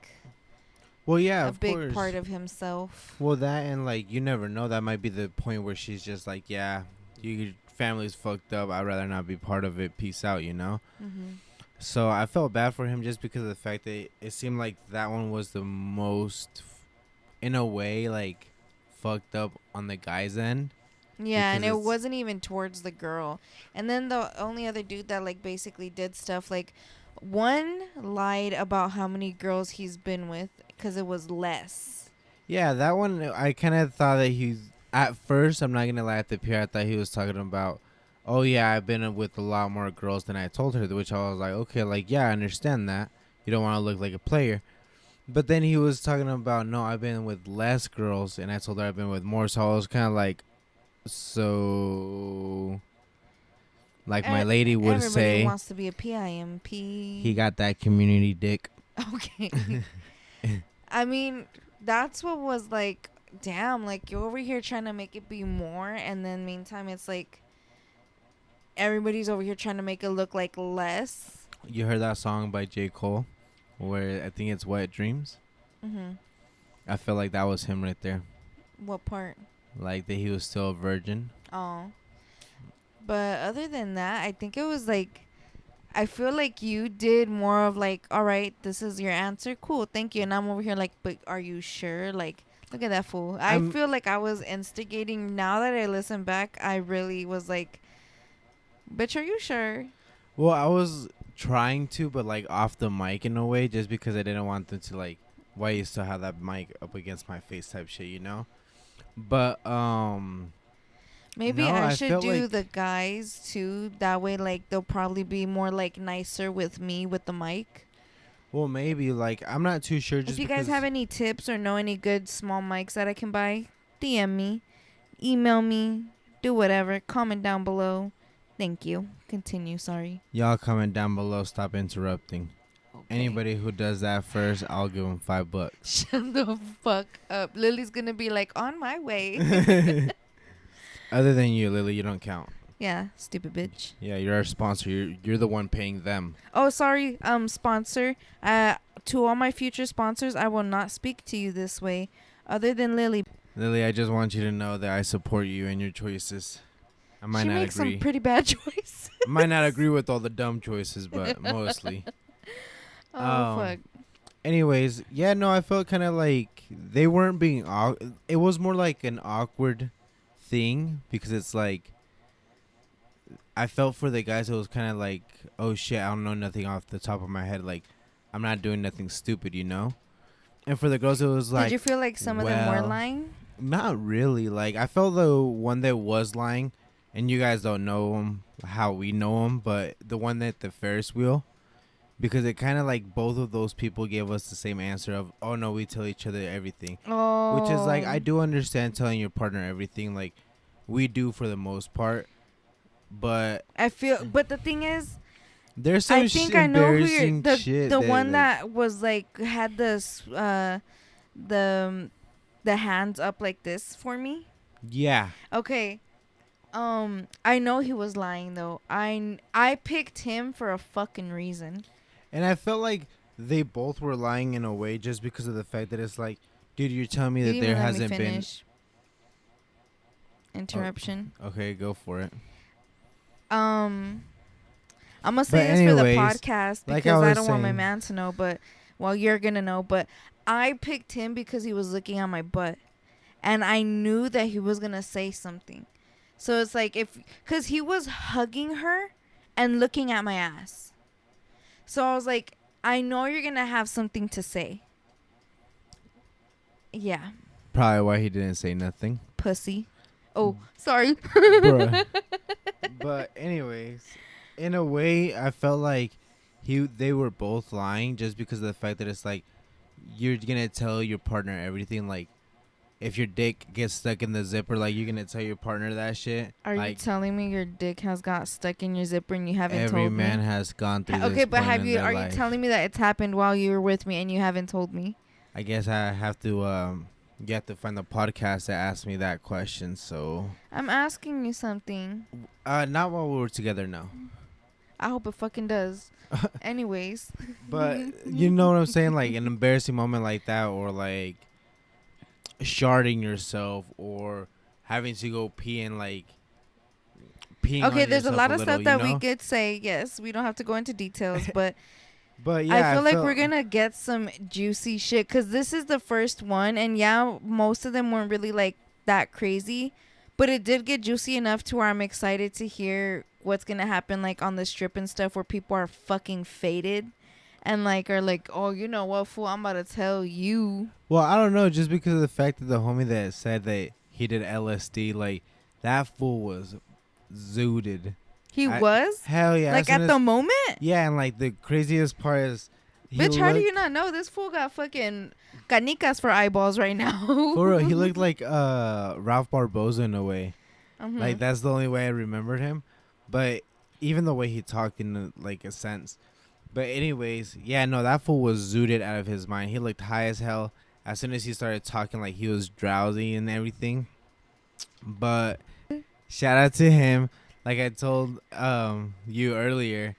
well, yeah,
a
of
big
course.
part of himself.
Well, that, and like, you never know, that might be the point where she's just like, yeah, your family's fucked up, I'd rather not be part of it, peace out, you know. So I felt bad for him, just because of the fact that it seemed like that one was the most, in a way, like, fucked up on the guy's end.
Yeah, and it wasn't even towards the girl. And then the only other dude that like basically did stuff, like, one lied about how many girls he's been with, because it was less.
Yeah, that one, I kind of thought that at first, I'm not going to lie, at the pier, I thought he was talking about, oh yeah, I've been with a lot more girls than I told her, which I was like, okay, like, yeah, I understand that. You don't want to look like a player. But then he was talking about, no, I've been with less girls, and I told her I've been with more, so I was kind of like, so, like my lady would say,
everybody wants to be a PIMP.
He got that community dick.
Okay. I mean, that's what was like, damn, like, you're over here trying to make it be more, and then meantime it's like everybody's over here trying to make it look like less.
You heard that song by J. Cole, where I think it's Wet Dreams? I feel like that was him right there.
What part?
Like that he was still a virgin.
Oh. But other than that, I think it was like, I feel like you did more of like, all right, this is your answer. Cool, thank you. And I'm over here like, but are you sure? Like
Look at that fool.
I'm-
I feel like I was instigating. Now that I listen back, I really was like, bitch, are you sure?
Well, I was trying to, but like off the mic in a way, just because I didn't want them to like, why you still have that mic up against my face type shit, you know? But
Maybe
no,
I
I
should
felt
do
like-
the guys too. That way, like, they'll probably be more like nicer with me with the mic.
well, maybe like I'm not too sure. Just
If you guys
because-
have any tips or know any good small mics that I can buy, DM me, email me, do whatever. Comment down below. Thank you. Continue. Sorry.
y'all comment down below, stop interrupting.
Okay.
Anybody who does that first, I'll give them $5.
Shut the fuck up. Lily's gonna be like, on my way.
Other than you, Lily, you don't count.
Yeah, stupid bitch.
Yeah, you're our sponsor. You're the one paying them.
Oh, sorry, sponsor. To all my future sponsors, I will not speak to you this way, other than Lily.
Lily, I just want you to know that I support you and your choices. I might
She
not
makes
agree.
some pretty bad choices.
I might not agree with all the dumb choices, but mostly.
Oh fuck.
Anyways, yeah, no, I felt kind of like they weren't being. It was more like an awkward thing because it's like I felt for the guys. It was kind of like, oh shit, I don't know nothing off the top of my head. Like, I'm not doing nothing stupid, you know. And for the girls, it was like,
Did you feel like some of them were
well,
lying?
not really. Like, I felt the one that was lying, and you guys don't know him how we know him, but the one at the Ferris wheel, because it kind of like both of those people gave us the same answer of, oh no, we tell each other everything.
Oh.
Which is like, I do understand telling your partner everything. Like, we do for the most part, but
I feel, but the thing is,
there's some
I think I know who you're.
embarrassing
The
shit
the
that,
one
like-
that was like had this the hands up like this for me.
Yeah.
Okay. I know he was lying though. I picked him for a fucking reason.
And I felt like they both were lying in a way just because of the fact that it's like, dude, you're telling me
You
that
didn't
there
even let me
hasn't been.
finish. Interruption.
Okay, go for it.
I'm gonna say
But
this for the
anyways,
podcast
like
because
I
I
was
don't want my
saying-
man to know, but well, you're gonna know. But I picked him because he was looking at my butt, and I knew that he was gonna say something. So it's like cause he was hugging her and looking at my ass. So I was like, I know you're gonna have something to say. Yeah,
Probably why he didn't say nothing.
pussy. Oh, sorry.
Bruh. But anyways, in a way, I felt like they were both lying just because of the fact that it's like you're gonna tell your partner everything. Like, if your dick gets stuck in the zipper, like you're gonna tell your partner that shit.
Are you
like,
telling me your dick has got stuck in your zipper and you haven't
every
told
man
me?
has gone through.
Okay,
this
but
point
have
in
you?
their
Are
life.
you telling me that it's happened while you were with me and you haven't told me?
I guess I have to. You have to find the podcast that asked me that question. So,
I'm asking you something.
not while we were together, no.
I hope it fucking does. Anyways.
But you know what I'm saying? Like an embarrassing moment like that, or like sharding yourself, or having to go pee and like peeing.
Okay,
on
there's a
yourself
lot of
little,
stuff that
you
we
know?
could say. Yes, we don't have to go into details, but
But yeah,
I feel like we're gonna get some juicy shit because this is the first one, and yeah, most of them weren't really like that crazy, but it did get juicy enough to where I'm excited to hear what's gonna happen like on the strip and stuff where people are fucking faded and like are like, oh, you know what, fool, I'm about to tell you.
Well, I don't know, just because of the fact that the homie that said that he did LSD, like that fool was zooted.
He was?
Hell yeah!
Like
as soon
at the
as-
moment?
Yeah, and like the craziest part is, he
Bitch, how do
looked-
you not know? This fool got fucking canicas for eyeballs right now.
For real, he looked like Ralph Barboza in a way.
Mhm.
Like that's the only way I remembered him. But even the way he talked in like a sense. But anyways, yeah, no, that fool was zooted out of his mind. He looked high as hell. As soon as he started talking, like he was drowsy and everything. But shout out to him. Like I told you earlier,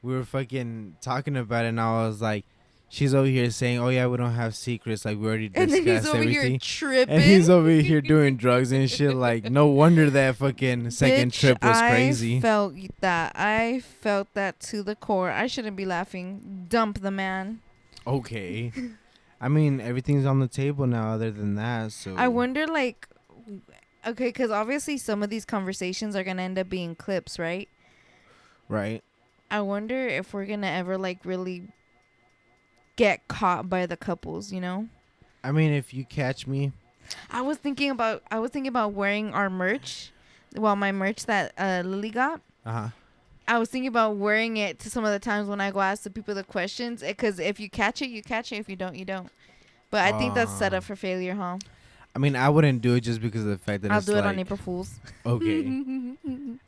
we were fucking talking about it, and I was like, she's over here saying, "Oh yeah, we don't have secrets. Like we already
And
discussed
then he's over
everything."
here tripping.
And he's over here doing drugs and shit. Like no wonder that fucking second
Bitch,
trip was crazy.
I felt that to the core. I shouldn't be laughing. Dump the man.
Okay. I mean, everything's on the table now. Other than that, so
I wonder, like, okay, because obviously some of these conversations are gonna end up being clips, right?
right.
I wonder if we're gonna ever like really get caught by the couples, you know?
I mean, if you catch me,
I was thinking about wearing our merch. Well, my merch that Lily got.
uh-huh.
I was thinking about wearing it to some of the times when I go ask the people the questions. Because if you catch it, you catch it. If you don't, you don't. But I think that's set up for failure, huh?
I mean, I wouldn't do it just because of the fact that
I'll
it's
do it
like,
on April Fools.
okay.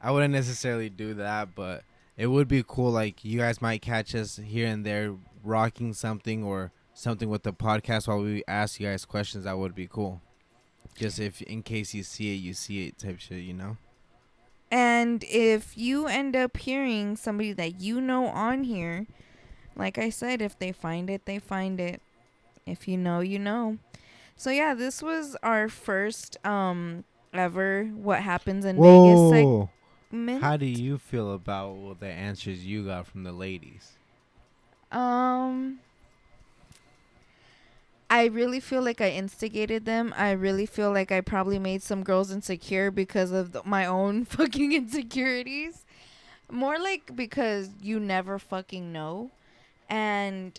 I wouldn't necessarily do that, but it would be cool. Like, you guys might catch us here and there rocking something or something with the podcast while we ask you guys questions. That would be cool. Just if in case you see it type shit, you know?
And if you end up hearing somebody that you know on here, like I said, if they find it, they find it. If you know, you know. So yeah, this was our first ever What Happens in Vegas segment.
How do you feel about the answers you got from the ladies?
I really feel like I instigated them. I really feel like I probably made some girls insecure because of my own fucking insecurities. More like because you never fucking know. And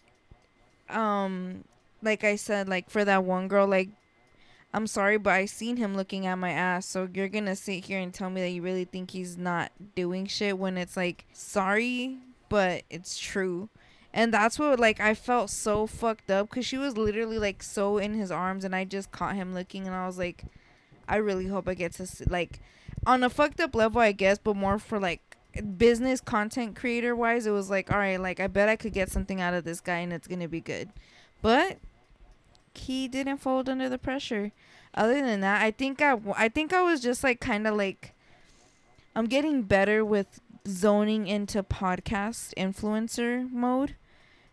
like I said, like for that one girl, like, I'm sorry, but I seen him looking at my ass. So you're gonna sit here and tell me that you really think he's not doing shit when it's like, sorry, but it's true. And that's what, like, I felt so fucked up because she was literally like so in his arms and I just caught him looking and I was like, I really hope I get to see, like, on a fucked up level, I guess, but more for like business content creator wise, it was like, all right, like, I bet I could get something out of this guy and it's gonna be good. But he didn't fold under the pressure. Other than that, I think I was just like kind of like, I'm getting better with zoning into podcast influencer mode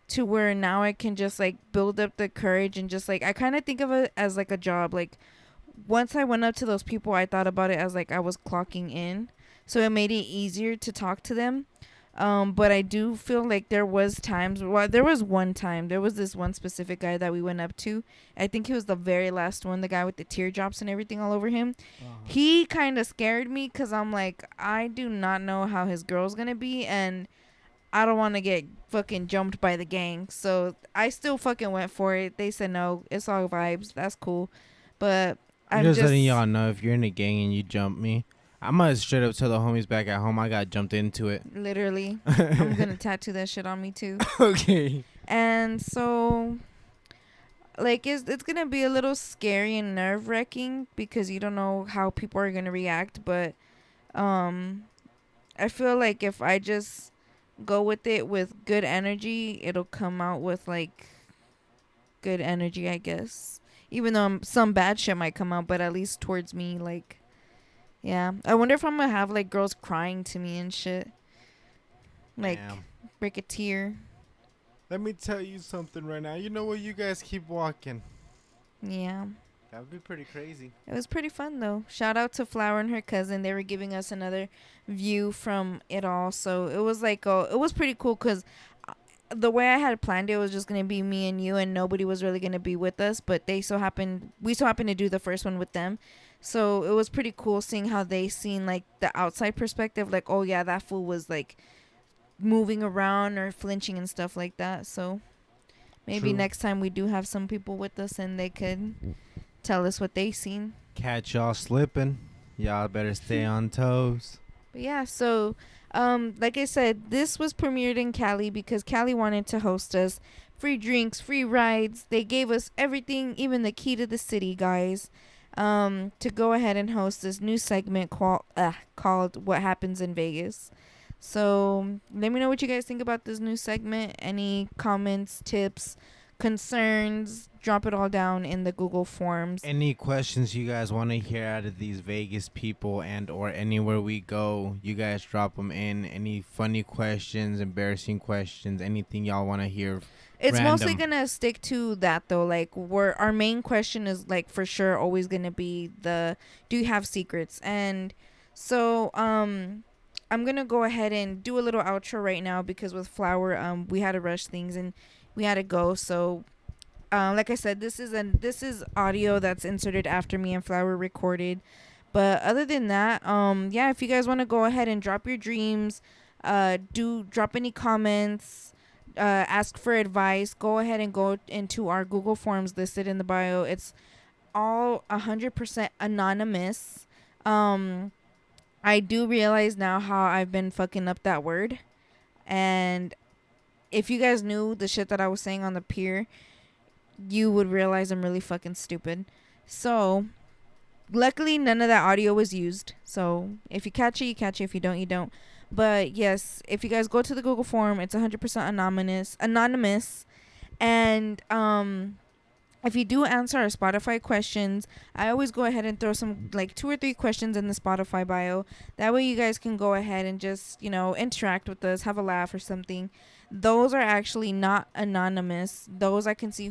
to where now I can just like build up the courage and just like, I kind of think of it as like a job. Like, once I went up to those people, I thought about it as like I was clocking in, so it made it easier to talk to them. But I do feel like there was times. Well, there was one time. There was this one specific guy that we went up to. I think he was the very last one. The guy with the teardrops and everything all over him. He kind of scared me because I'm like, I do not know how his girl's gonna be, and I don't want to get fucking jumped by the gang. So I still fucking went for it. They said no. It's all vibes. That's cool. But
I'm just letting y'all know, if you're in a gang and you jump me, I'm gonna straight up tell the homies back at home I got jumped into it.
Literally. I'm gonna tattoo that shit on me too.
Okay.
And so, like, it's gonna be a little scary and nerve-wracking because you don't know how people are gonna react. But I feel like if I just go with it with good energy, it'll come out with like good energy, I guess. Even though some bad shit might come out, but at least towards me, like, yeah. I wonder if I'm gonna have like girls crying to me and shit. Like,
Damn.
break a tear.
Let me tell you something right now. You know what? You guys keep walking.
Yeah.
That would be pretty crazy.
It was pretty fun though. Shout out to Flower and her cousin. They were giving us another view from it all. So it was like, it was pretty cool because the way I had planned it was just gonna be me and you, and nobody was really gonna be with us. But we so happened to do the first one with them. So it was pretty cool seeing how they seen like the outside perspective. Like, oh yeah, that fool was like moving around or flinching and stuff like that. So maybe
True.
next time we do have some people with us and they could tell us what they seen.
Catch y'all slipping. Y'all better stay on toes.
But yeah, so like I said, this was premiered in Cali because Cali wanted to host us. Free drinks, free rides. They gave us everything, even the key to the city, guys. To go ahead and host this new segment called What Happens in Vegas. So let me know what you guys think about this new segment. Any comments, tips, concerns, drop it all down in the Google Forms.
Any questions you guys want to hear out of these Vegas people and or anywhere we go, you guys drop them in. Any funny questions, embarrassing questions, anything y'all want to hear.
It's
random.
mostly gonna stick to that though. Like, our main question is like for sure always gonna be do you have secrets? And so I'm gonna go ahead and do a little outro right now because with Flower we had to rush things and we had to go. So Like I said, this is audio that's inserted after me and Flower recorded. But other than that, yeah, if you guys want to go ahead and drop your dreams, do drop any comments, ask for advice, go ahead and go into our Google Forms listed in the bio. It's all 100% anonymous. I do realize now how I've been fucking up that word. And if you guys knew the shit that I was saying on the pier, you would realize I'm really fucking stupid. So, luckily, none of that audio was used. So, if you catch it, you catch it. If you don't, you don't. But yes, if you guys go to the Google form, it's 100% anonymous. And if you do answer our Spotify questions, I always go ahead and throw some like 2 or 3 questions in the Spotify bio. That way you guys can go ahead and just, interact with us, have a laugh or something. Those are actually not anonymous. Those I can see who